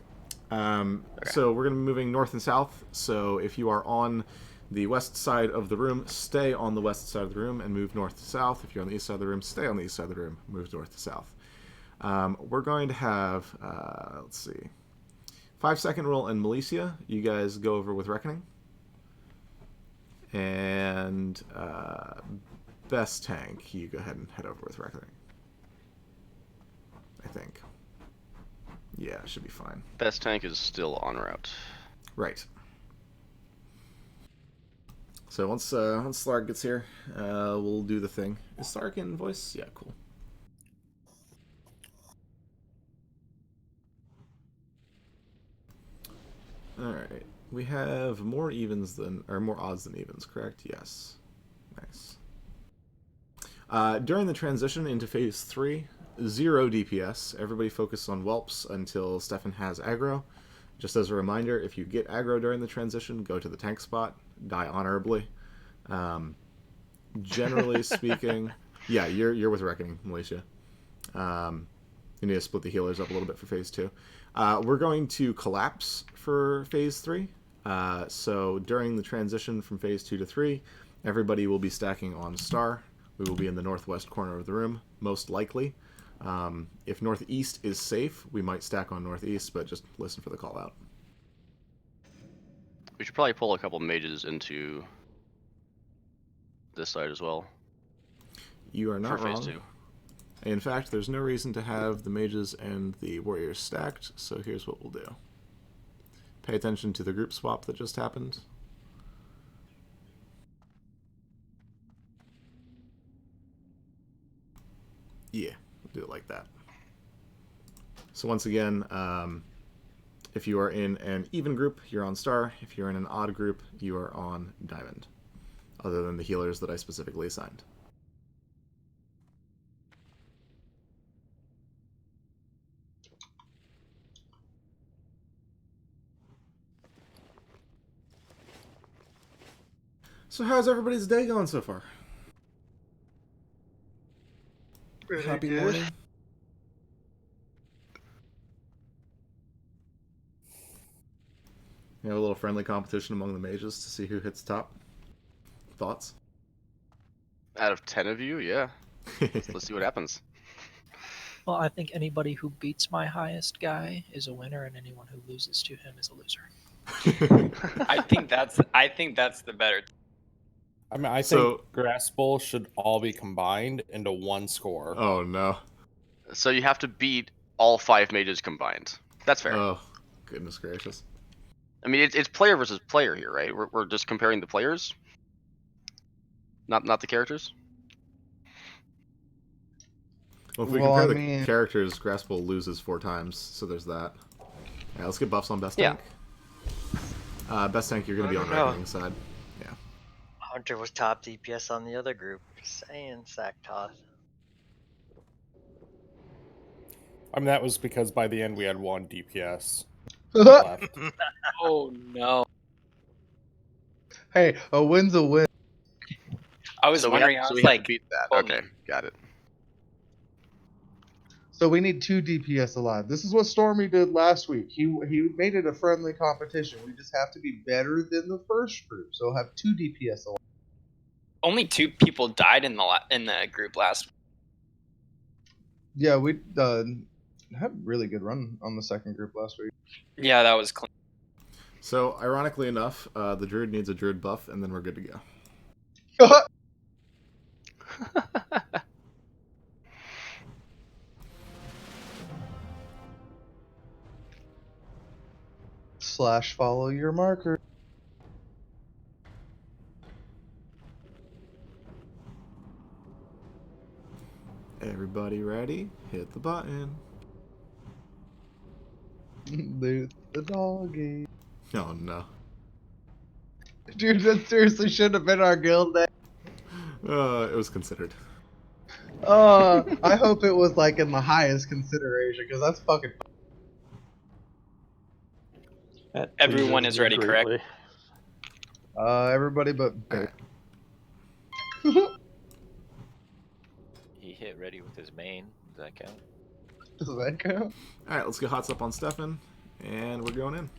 So we're going to be moving north and south. So if you are on the west side of the room, stay on the west side of the room and move north to south. If you're on the east side of the room, stay on the east side of the room, move north to south. We're going to have, let's see, 5-second rule and Militia. You guys go over with Reckoning. And best tank, you go ahead and head over with Reckoning. I think. Yeah, it should be fine. Best tank is still en route. Right. So once Slark gets here, we'll do the thing. Is Slark in voice? Yeah, cool. Alright. We have more odds than evens, correct? Yes. Nice. During the transition into phase 3, 0 DPS. Everybody focus on whelps until Stefan has aggro. Just as a reminder, if you get aggro during the transition, go to the tank spot, die honorably. Generally speaking, yeah, you're with Reckoning, Malaysia. You need to split the healers up a little bit for phase 2. We're going to collapse for phase 3. So during the transition from phase 2 to 3, everybody will be stacking on star. We will be in the northwest corner of the room, most likely. If northeast is safe, we might stack on northeast, but just listen for the call out. We should probably pull a couple mages into this side as well. You are not for phase wrong. 2. In fact, there's no reason to have the mages and the warriors stacked, so here's what we'll do. Pay attention to the group swap that just happened. Yeah, we'll do it like that. So once again, if you are in an even group, you're on star. If you're in an odd group, you are on diamond, other than the healers that I specifically assigned. So how's everybody's day going so far? Pretty Happy good. morning. You have a little friendly competition among the mages to see who hits top. Thoughts? Out of 10 of you, yeah. Let's see what happens. Well, I think anybody who beats my highest guy is a winner, and anyone who loses to him is a loser. I think that's the better. I mean, I think Grass Bowl should all be combined into one score. Oh no. So you have to beat all 5 mages combined. That's fair. Oh, goodness gracious. I mean, it's player versus player here, right? We're just comparing the players, not the characters. Well, if we compare the characters, Graspel loses 4 times, so there's that. Yeah, let's get buffs on best tank. Best tank, you're going to be on the Reckoning side. Yeah. Hunter was top DPS on the other group. Just saying, Sacktoth. I mean, that was because by the end we had 1 DPS left. Oh no. Hey, a win's a win. I was wondering. So we have to beat that. Okay, got it. So we need 2 DPS alive. This is what Stormy did last week. He made it a friendly competition. We just have to be better than the first group. So we'll have 2 DPS alive. Only 2 people died in the group last week. Yeah, we had a really good run on the second group last week. Yeah, that was clean. So, ironically enough, the Druid needs a Druid buff, and then we're good to go. / follow your marker. Everybody ready? Hit the button. Loot the doggy. Oh no. Dude, that seriously should have been our guild name. It was considered. I hope it was like in the highest consideration, because that's fucking. Everyone is ready, correct? Everybody but. He hit ready with his main. Does that count? Does that count? Alright, let's get hots up on Stefan, and we're going in.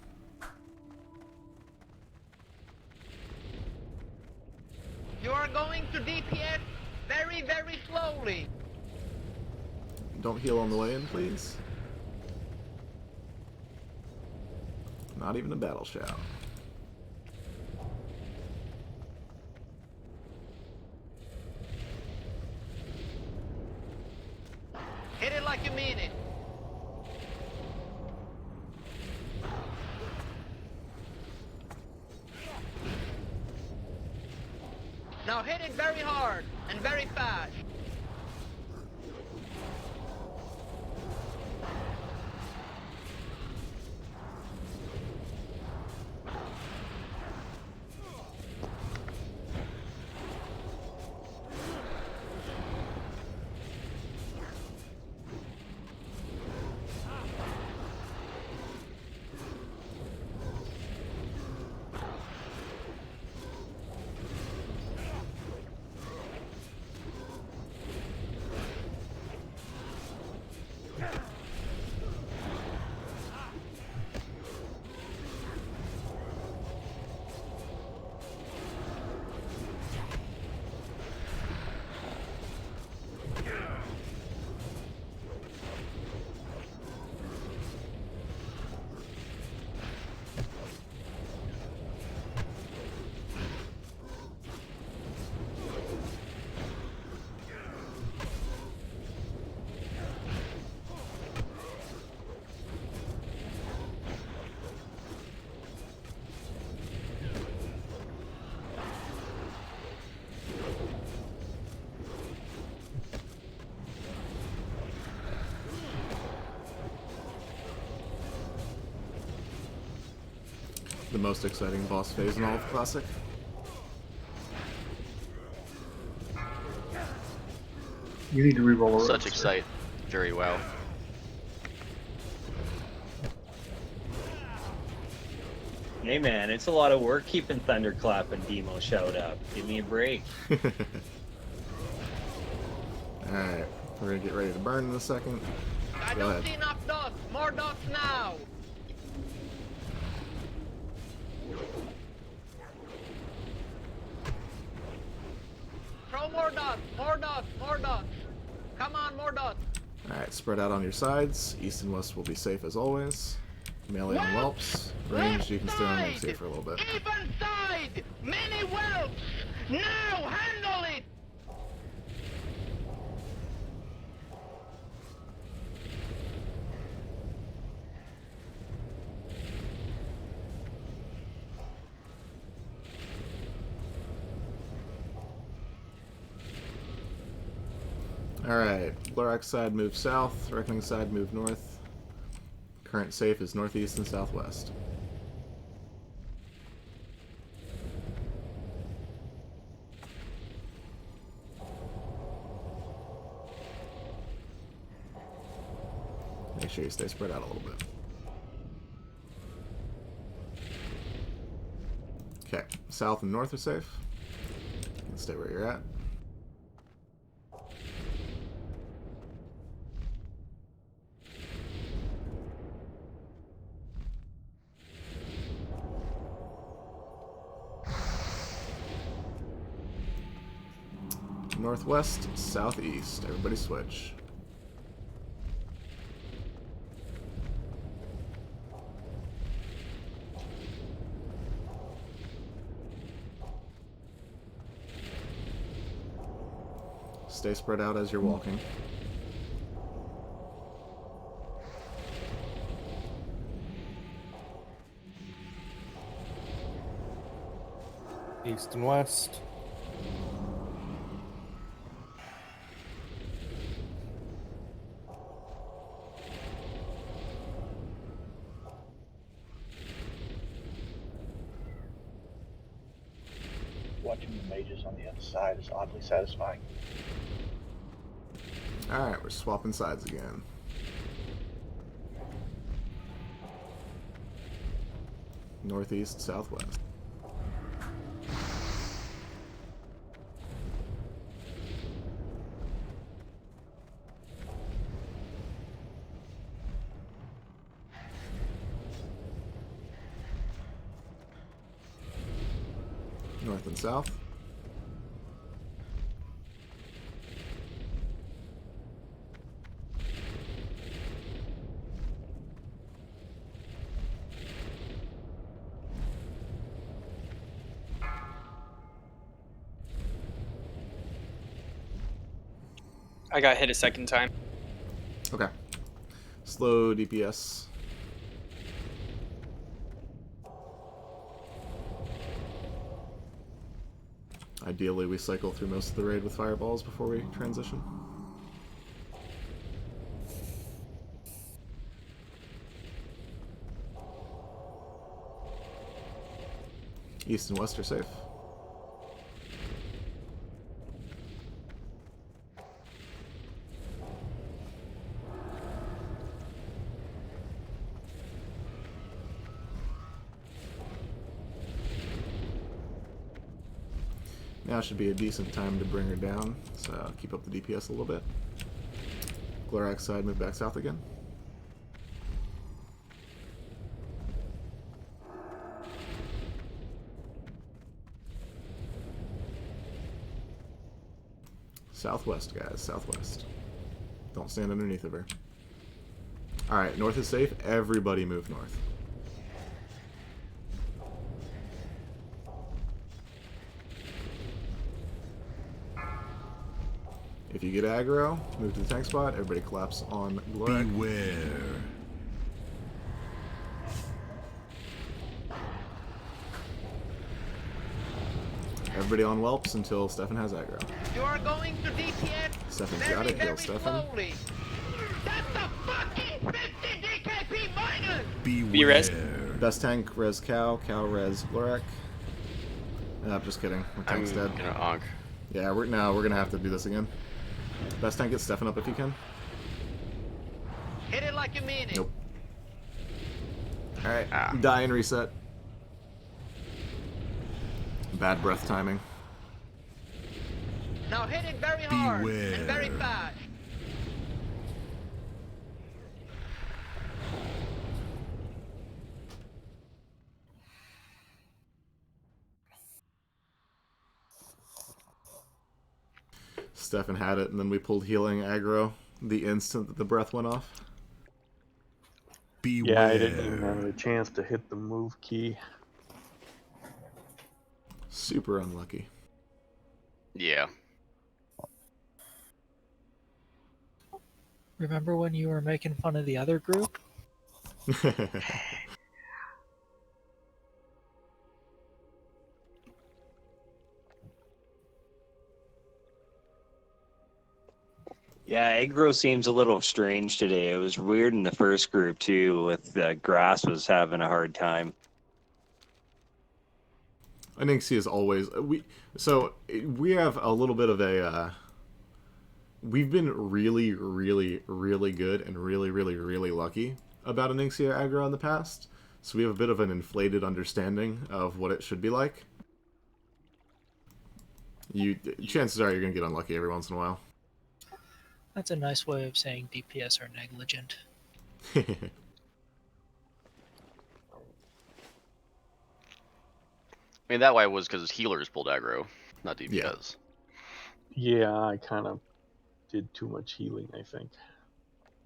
You are going to DPS very, very slowly. Don't heal on the way in, please. Not even a battle shout. Hit it like you mean it. Now hit it very hard and very fast. the most exciting boss phase in all of Classic. You need to reroll. Such excite very well. Hey man, it's a lot of work keeping Thunderclap and Demo shout up. Give me a break. Alright, we're gonna get ready to burn in a second. I Go don't ahead. see enough dots. More dots now. Throw more dots. More dots. More dots. Come on, more dots. Alright, spread out on your sides. East and west will be safe as always. Melee on whelps. Ranged, you can stay on and safe for a little bit. Even side. Many whelps. Now handle it. Alright, Lorax side move south, Reckoning side move north. Current safe is northeast and southwest. Make sure you stay spread out a little bit. Okay, south and north are safe. You can stay where you're at. Northwest, southeast. Everybody switch. Stay spread out as you're walking. East and west. Watching the mages on the other side is oddly satisfying. Alright, we're swapping sides again. Northeast, southwest. North and south. I got hit a second time. Okay. Slow DPS. Ideally, we cycle through most of the raid with fireballs before we transition. East and west are safe. Now should be a decent time to bring her down, so keep up the DPS a little bit. Glorax side, move back south again. Southwest, guys, southwest. Don't stand underneath of her. Alright, north is safe. Everybody move north. If you get aggro, move to the tank spot. Everybody collapse on Glorax. Beware. Everybody on whelps until Stefan has aggro. You are going to DPS. Stefan's got it. Heal Stefan. Slowly. That's a fucking 50 DKP minus. Beware. Be res. Best tank, res Cow, Cow res Lorak. Just kidding. My tank's I'm dead. gonna onk. Yeah, we're gonna have to do this again. Best tank, get Stefan up if you can. Hit it like you mean it. Nope. Alright, die and reset. Bad breath timing. Now hit it very hard and very fast. Stefan had it, and then we pulled healing aggro the instant that the breath went off. Yeah, I didn't even have a chance to hit the move key. Super unlucky. Yeah. Remember when you were making fun of the other group? Yeah, aggro seems a little strange today. It was weird in the first group too, with grass was having a hard time. Onyxia is always we have a little bit of a we've been really good and really lucky about Onyxia aggro in the past, so we have a bit of an inflated understanding of what it should be like. Chances are you're gonna get unlucky every once in a while. That's a nice way of saying DPS are negligent. I mean, that way was because healers pulled aggro, not DPS. Yeah, I kind of did too much healing, I think.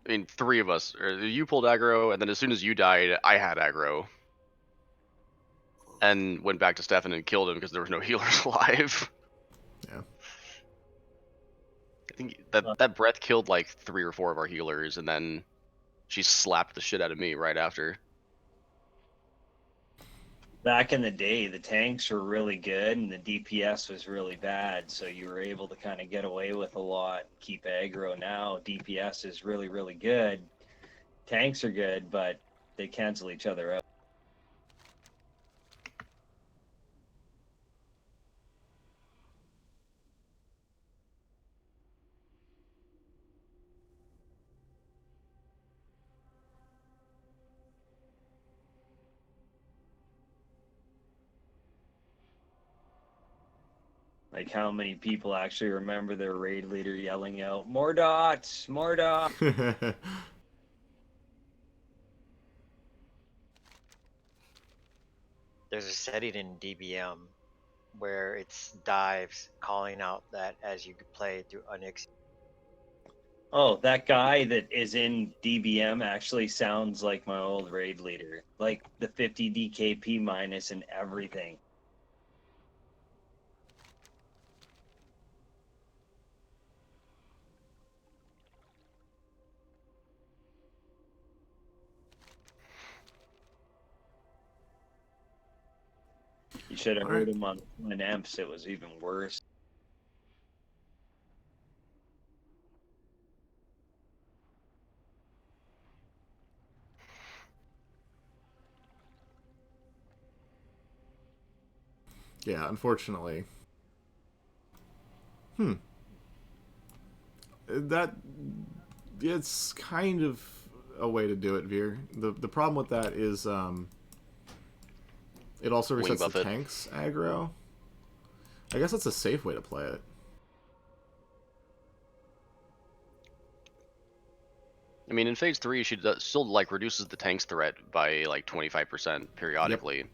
I mean, 3 of us. Or you pulled aggro, and then as soon as you died, I had aggro. And went back to Stefan and killed him because there was no healers alive. Yeah. I think that breath killed like 3 or 4 of our healers, and then she slapped the shit out of me right after. Back in the day, the tanks were really good and the DPS was really bad, so you were able to kind of get away with a lot and keep aggro. Now DPS is really good. Tanks are good, but they cancel each other out. Like how many people actually remember their raid leader yelling out, "More dots! More dots!" There's a setting in DBM where it's dives calling out that as you play through Onyxia. Oh, that guy that is in DBM actually sounds like my old raid leader. Like the 50 DKP minus and everything. You should have heard him on amps. It was even worse. Yeah, unfortunately. That it's kind of a way to do it, Veer. The problem with that is it also Wing resets the buffet. tank's aggro. I guess that's a safe way to play it. I mean, in phase 3, she still like reduces the tank's threat by like 25% periodically.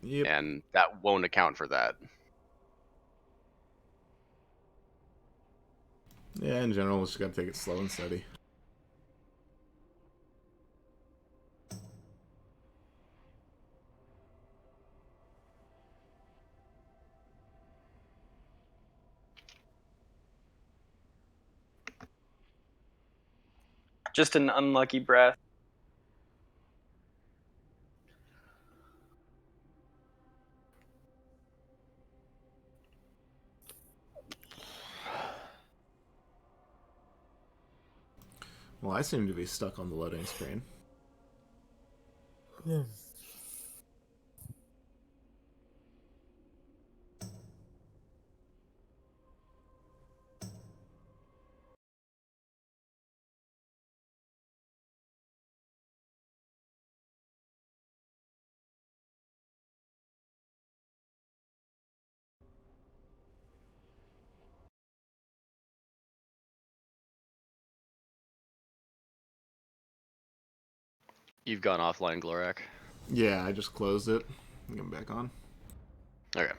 Yep. And that won't account for that. Yeah, in general, we just gotta take it slow and steady. Just an unlucky breath. Well, I seem to be stuck on the loading screen. You've gone offline, Glorak. Yeah, I just closed it. Get them back on. Okay.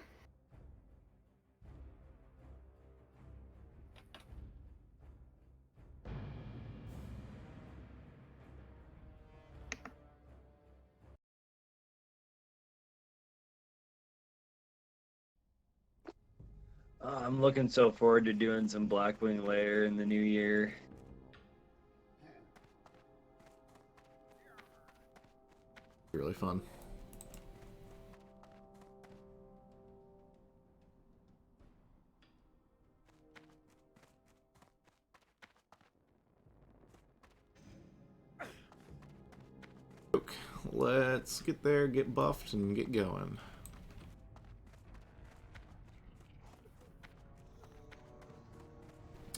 I'm looking so forward to doing some Blackwing Lair in the new year. Really fun. Okay, let's get there, get buffed, and get going.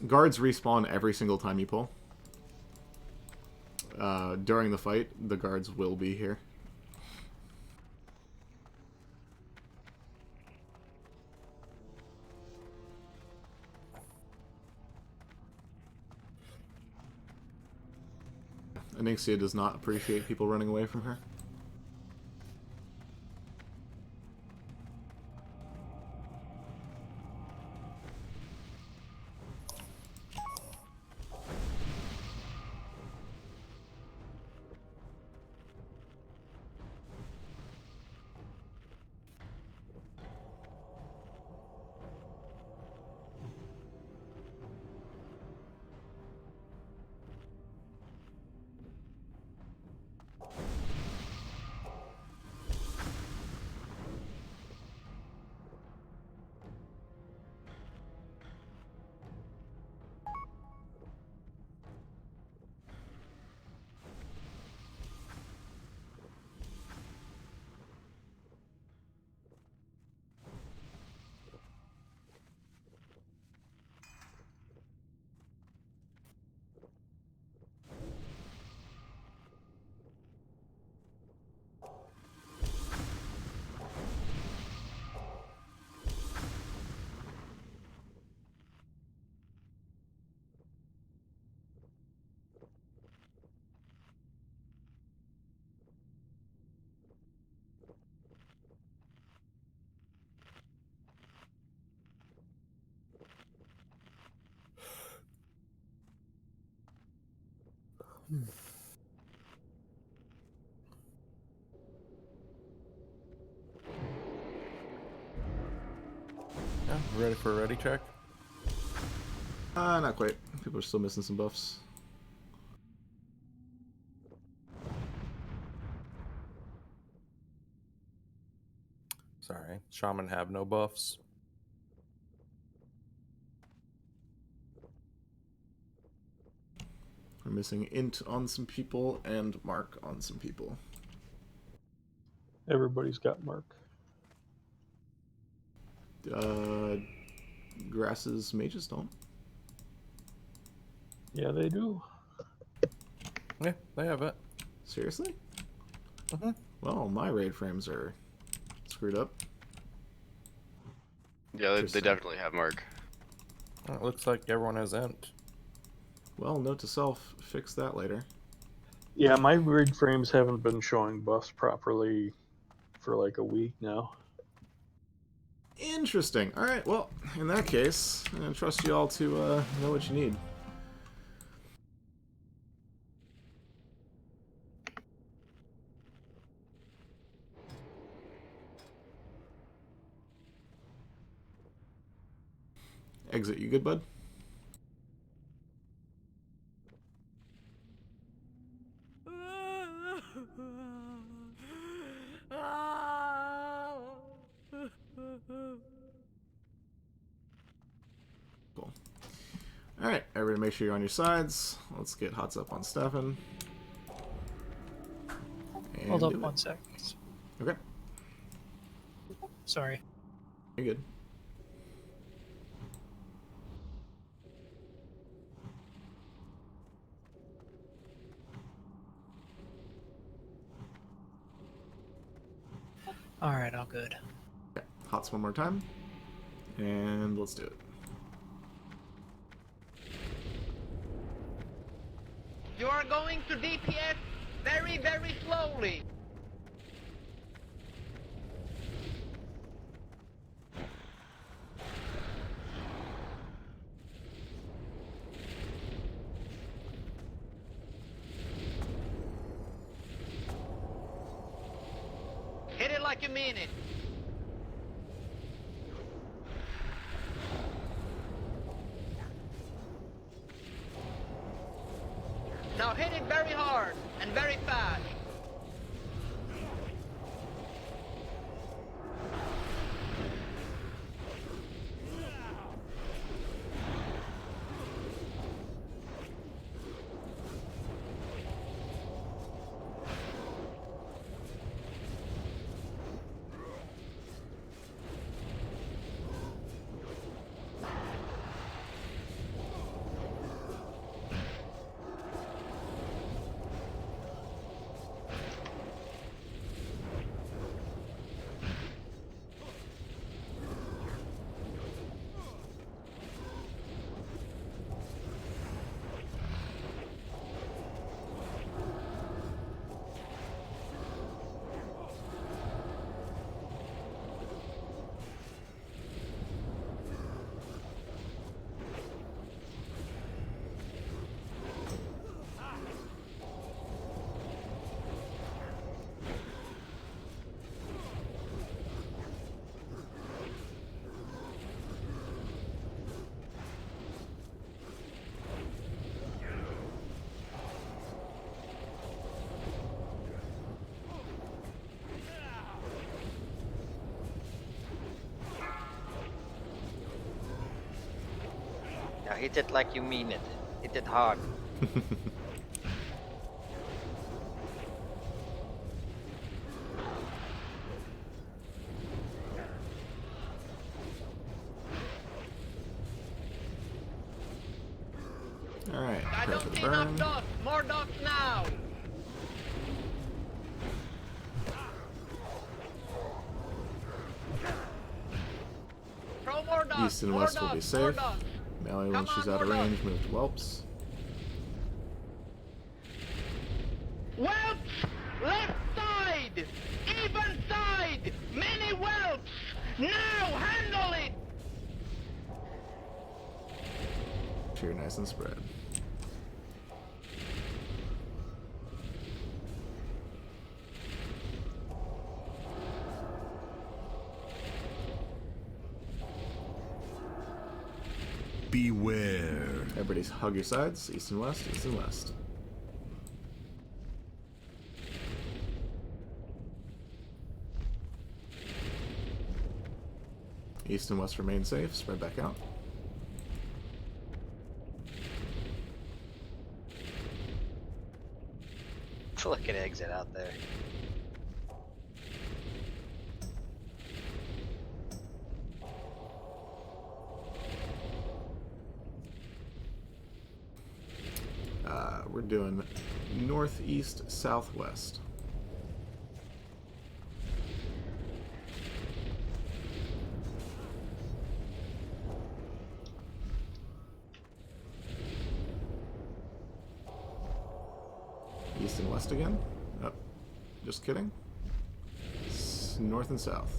Guards respawn every single time you pull. During the fight, the guards will be here. Onyxia does not appreciate people running away from her. Yeah, ready for a ready check? Not quite. People are still missing some buffs. Sorry, Shaman have no buffs. We're missing Int on some people and Mark on some people. Everybody's got Mark. Grasses mages don't. Yeah, they do. Yeah, they have it. Seriously? Mm-hmm. Well, my raid frames are screwed up. Yeah, they definitely have Mark. Well, it looks like everyone has Int. Well, note to self, fix that later. Yeah, my raid frames haven't been showing buffs properly for like a week now. Interesting. Alright, well, in that case, I'm going to trust you all to know what you need. Exit, you good, bud? Cool. Alright, everybody make sure you're on your sides. Let's get Hots up on Stefan. Hold up 1 sec. Okay. Sorry. You're good. Alright, all good. Okay. Hots one more time. And let's do it. You are going to DPS Very, very slowly. Hit it like you mean it. Now hit it very hard and very fast. Now hit it like you mean it. Hit it hard. Alright, I prepare don't for the see enough burn. dots. More dots now. Throw more dots. East and more west dots, will be more safe. dots. Melee, Come once she's on, out of more range, move to whelps. Whelps! Left side! Even side! Many whelps! Now handle it! Cheer nice and spread. Beware. Everybody's hug your sides. East and west, east and west. East and west remain safe. Spread back out. Look at exit out there. We're doing northeast, southwest. East and west again? Oh, just kidding. North and south.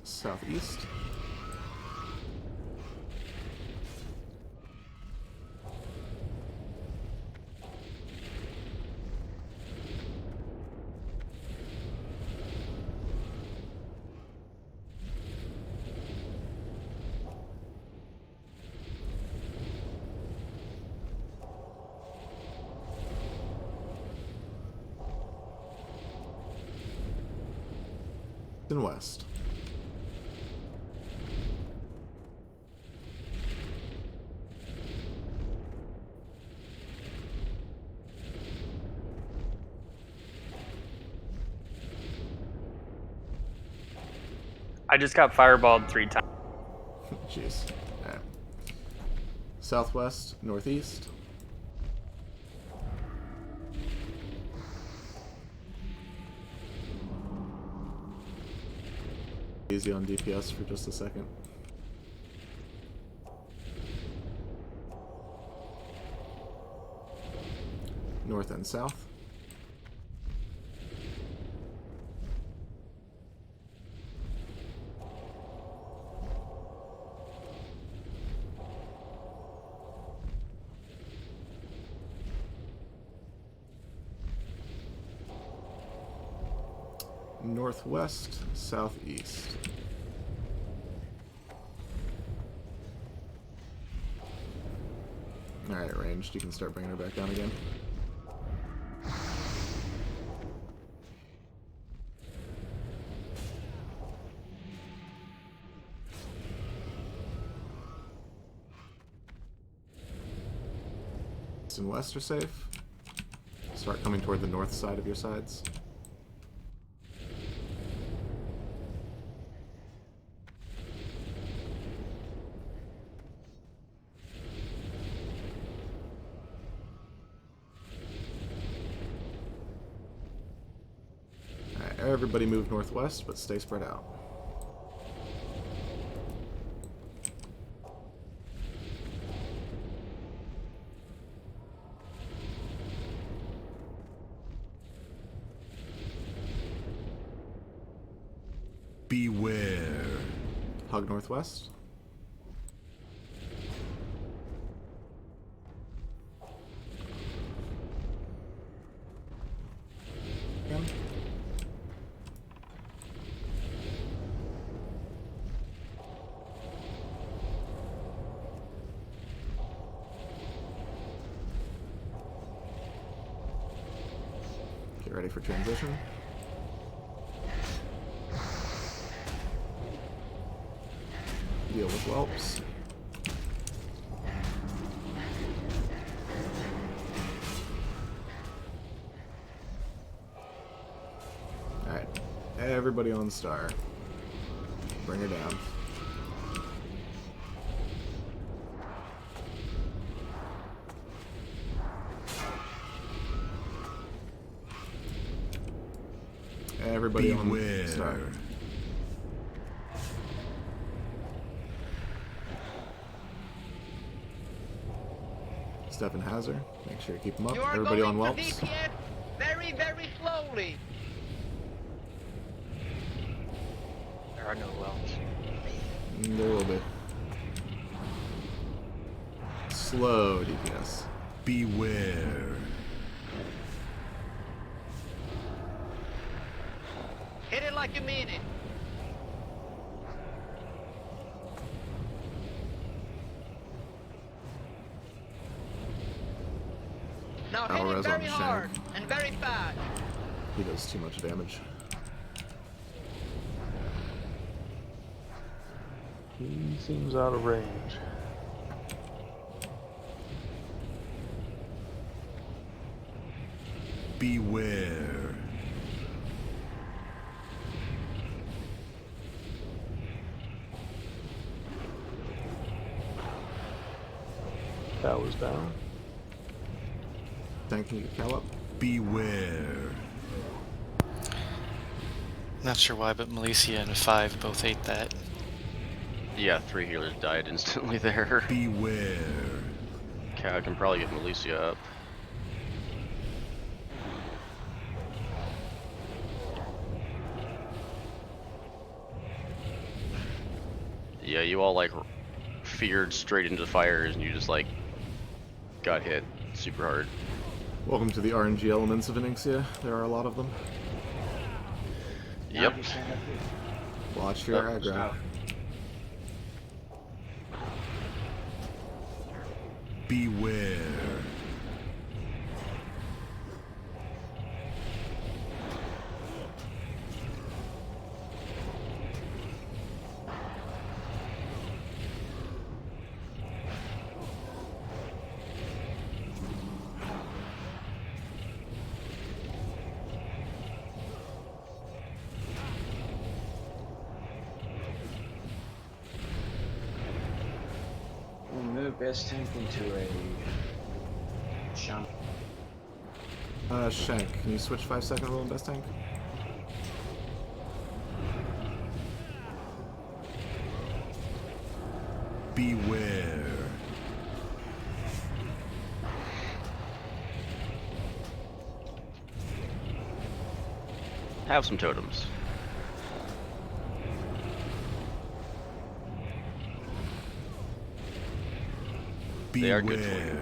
Southeast. And west. I just got fireballed 3 times. Jeez. Alright. Southwest, northeast. Easy on DPS for just a second. North and south. Northwest, southeast. Alright, ranged. You can start bringing her back down again. East and west are safe. Start coming toward the north side of your sides. Alright, everybody move northwest, but stay spread out. Beware. Hug northwest. Again. Get ready for transition. Deal with whelps. Alright. Everybody on star. Bring her down. Everybody on star. Stefan has her. Make sure you keep them up. You are Everybody going on whelps. to DPS very, very slowly. There are no whelps. There will be. Slow DPS. Beware. Hit it like you mean it. Now hit Battle it res on very hard Shank. and very fast. He does too much damage. He seems out of range. Beware. Tower's down. Tank, can you get Cal up? Beware. Not sure why, but Malicia and 5 both ate that. Yeah, 3 healers died instantly there. Beware. Okay, I can probably get Malicia up. Yeah, you all like feared straight into fires and you just like got hit super hard. Welcome to the RNG elements of Onyxia. There are a lot of them. Yep. Watch your aggro. Beware. best tank into a shaman. Shank, can you switch 5-second rule in best tank? Beware. Have some totems. Beware. They are good for you.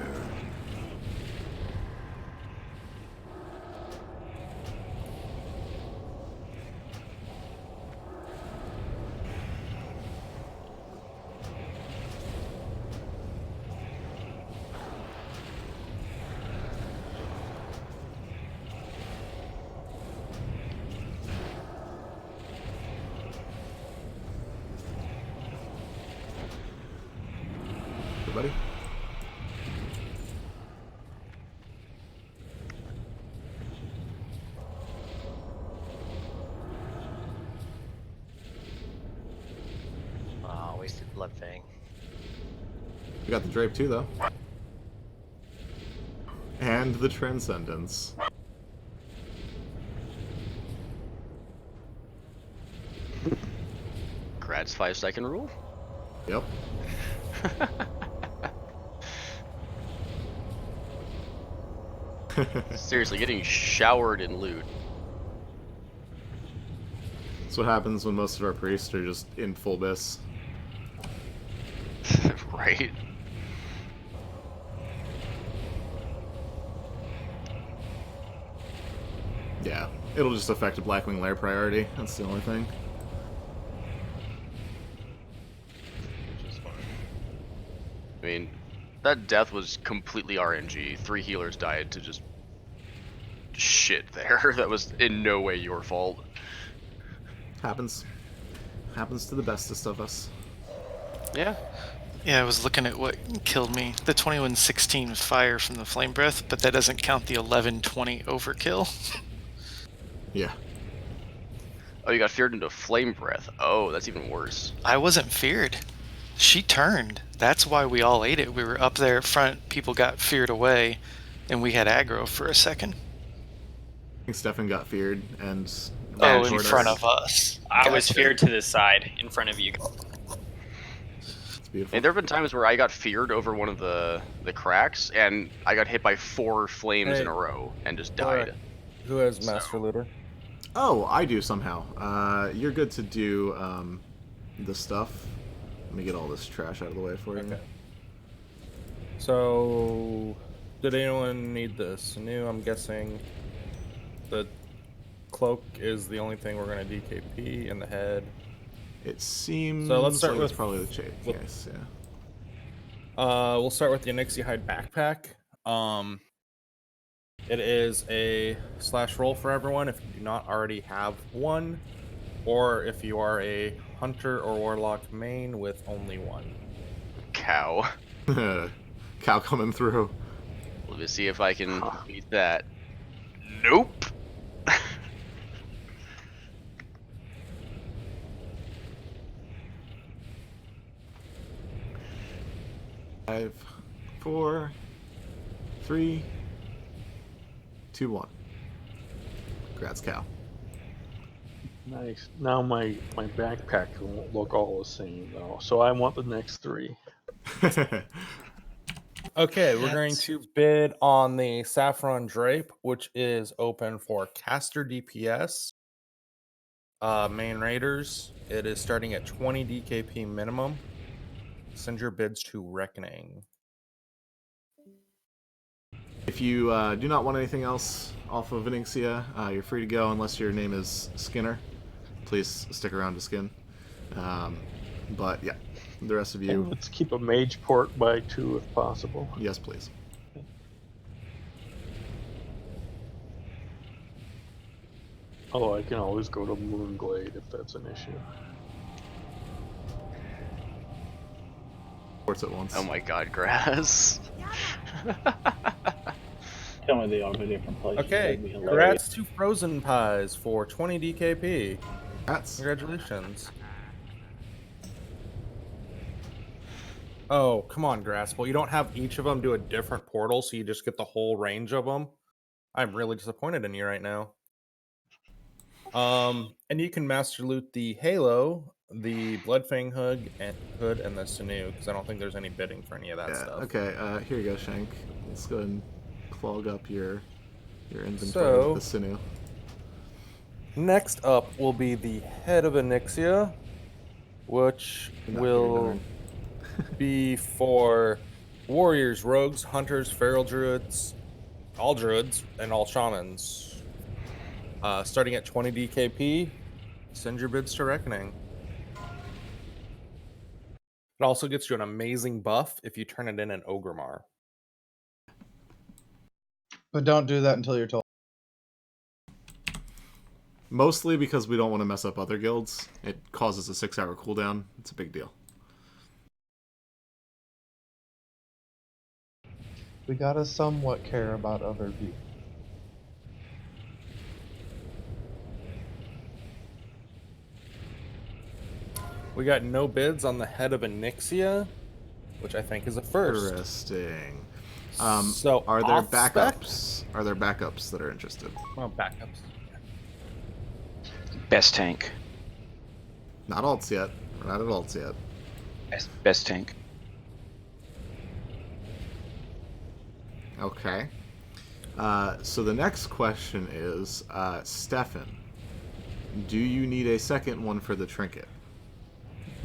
Everybody? Ah, wasted blood fang. We got the drape too, though. And the transcendence. Grad's 5-second rule? Yep. Seriously, getting showered in loot. That's what happens when most of our priests are just in full bis. Right? Yeah, it'll just affect a Blackwing Lair priority. That's the only thing. I mean, that death was completely RNG. 3 healers died to just shit there. That was in no way your fault. Happens. Happens to the bestest of us. Yeah. Yeah, I was looking at what killed me. The 2116 fire from the flame breath, but that doesn't count the 1120 overkill. Yeah. Oh, you got feared into flame breath. Oh, that's even worse. I wasn't feared. She turned. That's why we all ate it. We were up there front, people got feared away, and we had aggro for a second. I think Stefan got feared and Oh, ran in toward front us. of us. I was Gotcha. feared to the side in front of you. It's beautiful. And there have been times where I got feared over one of the cracks, and I got hit by 4 flames in a row and just died. Who has Master Looter? Oh, I do somehow. You're good to do the stuff. Let me get all this trash out of the way for you. Okay. So, did anyone need this? New, I'm guessing the cloak is the only thing we're going to DKP in the head. It seems so. Let's start like with it's probably the case. Yeah. We'll start with the Onyxia hide backpack. It is a slash roll for everyone if you do not already have one, or if you are a hunter or warlock main with only one. Cow. Cow coming through. Let me see if I can beat that. Nope. 5, 4, 3, 2, 1. Congrats, Cow. Nice. Now my backpack won't look all the same though, so I want the next 3. Okay, we're going to bid on the Saffron Drape, which is open for caster DPS. Main raiders, it is starting at 20 DKP minimum. Send your bids to Reckoning. If you do not want anything else off of Onyxia, you're free to go unless your name is Skinner. Please stick around to skin. But yeah, the rest of you... And let's keep a mage port by 2 if possible. Yes, please. Although I can always go to Moonglade if that's an issue. Ports at once. Oh my god, grass. Tell me they all go different places. Okay, That'd be hilarious. congrats to Frozen Pies for 20 DKP. Congrats. Congratulations. Oh, come on, Graspel. You don't have each of them do a different portal, so you just get the whole range of them. I'm really disappointed in you right now. And you can master loot the Halo, the Bloodfang hood, and the Sinew, because I don't think there's any bidding for any of that stuff. Okay, here you go, Shank. Let's go ahead and clog up your inventory So, with the Sinew. Next up will be the head of Onyxia, which will be for warriors, rogues, hunters, feral druids, all druids, and all shamans. Starting at 20 DKP, send your bids to Reckoning. It also gets you an amazing buff if you turn it in an Ogremar. But don't do that until you're told. Mostly because we don't want to mess up other guilds. It causes a 6-hour cooldown. It's a big deal. We gotta somewhat care about other people. We got no bids on the head of Onyxia, which I think is a first. Interesting. So are there off-spec? backups? Are there backups that are interested? Well, backups. Best tank. Not alts yet. We're not at alts yet. Best tank. Okay. So the next question is, Stefan, do you need a second one for the trinket?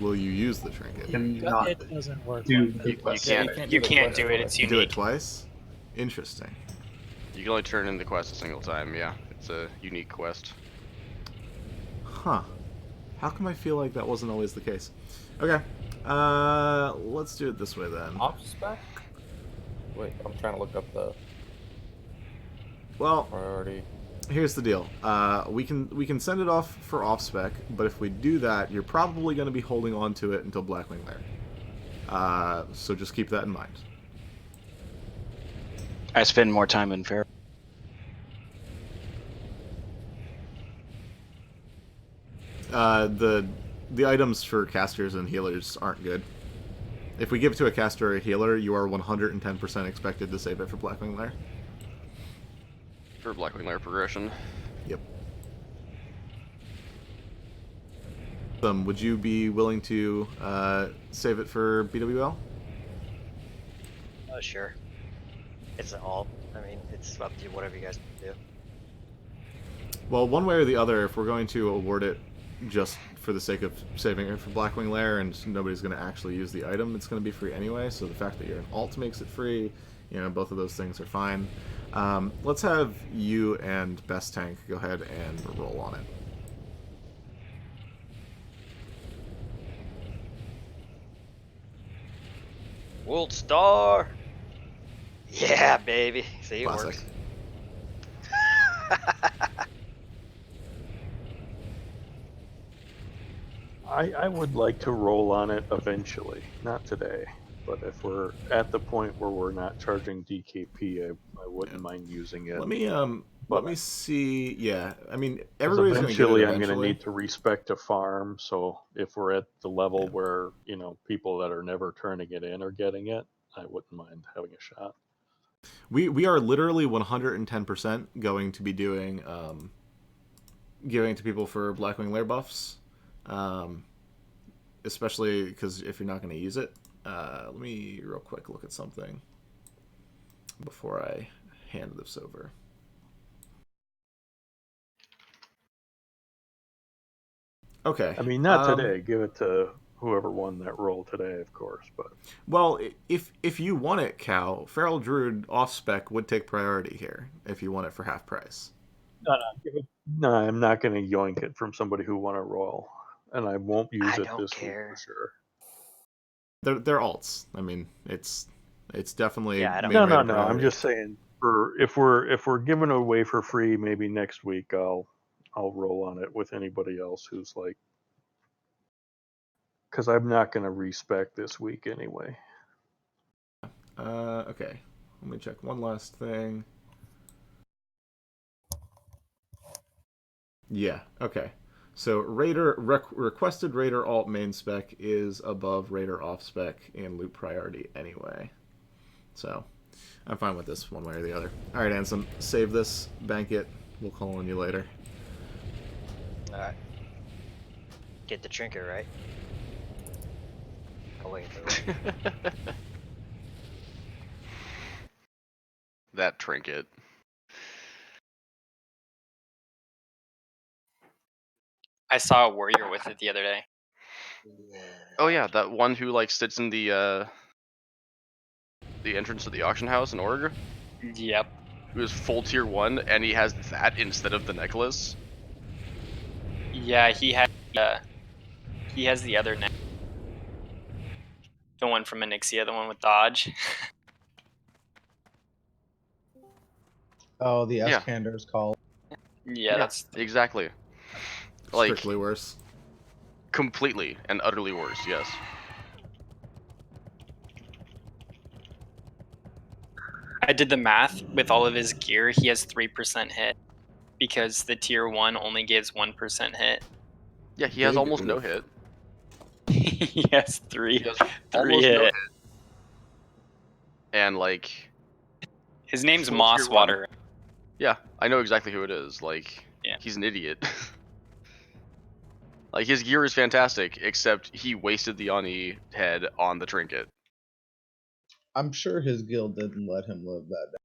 Will you use the trinket? It doesn't work. Do like the that. quest. You can't do it. It's You do unique. it twice? Interesting. You can only turn in the quest a single time, yeah. It's a unique quest. Huh. How come I feel like that wasn't always the case? Okay. Let's do it this way then. Off-spec? Wait, I'm trying to look up the Well, priority. here's the deal. We can send it off for off-spec, but if we do that, you're probably going to be holding on to it until Blackwing Lair. So just keep that in mind. I spend more time in fair. The items for casters and healers aren't good. If we give it to a caster or a healer, you are 110% expected to save it for Blackwing Lair. For Blackwing Lair progression. Yep. Would you be willing to save it for BWL? Oh, sure. It's an alt. I mean, it's up to you, whatever you guys do. Well, one way or the other, if we're going to award it just for the sake of saving it for Blackwing Lair and nobody's going to actually use the item, it's going to be free anyway, so the fact that you're an alt makes it free. You know, both of those things are fine. Let's have you and Best Tank go ahead and roll on it. World Star! Yeah, baby. See, it Classic. works. I would like to roll on it eventually, not today. But if we're at the point where we're not charging DKP, I wouldn't mind using it. Let me see. Yeah, I mean, 'Cause everybody's going to get it eventually I'm going to eventually. need to respect a farm. So if we're at the level where, you know, people that are never turning it in are getting it, I wouldn't mind having a shot. We are literally 110% going to be doing giving to people for Blackwing Lair buffs, especially because if you're not going to use it. Let me real quick look at something before I hand this over. Okay. I mean, not today. Give it to whoever won that roll today, of course. But well, if you want it, Cal, Feral Druid off spec would take priority here if you want it for half price. no, I'm not going to yoink it from somebody who won a roll, and I won't use it this week for sure. They're alts. I mean, it's definitely No. I'm just saying, if we're giving it away for free, maybe next week I'll roll on it with anybody else who's like, because I'm not going to respec this week anyway. Okay. Let me check one last thing. Yeah. Okay. So requested Raider alt main spec is above Raider off spec in loot priority anyway. So I'm fine with this one way or the other. All right, Ansem, save this, bank it. We'll call on you later. Alright. Get the trinket, right? Oh wait. That trinket. I saw a warrior with it the other day. Oh yeah, that one who like sits in the entrance to the auction house in Org. Yep. Who is full tier 1 and he has that instead of the necklace. Yeah, he has the other neck. The one from Onyxia, the one with dodge. Oh, the Yeah. Escander's call. Yeah, that's exactly. Like strictly worse. Completely and utterly worse, yes. I did the math with all of his gear. He has 3% hit because the tier 1 only gives 1% hit. Yeah, he has almost no hit. He has three Almost hit. no hit. And like His name's full tier Mosswater. 1. Yeah, I know exactly who it is. Like, yeah. He's an idiot. Like, his gear is fantastic, except he wasted the Oni head on the trinket. I'm sure his guild didn't let him live that down.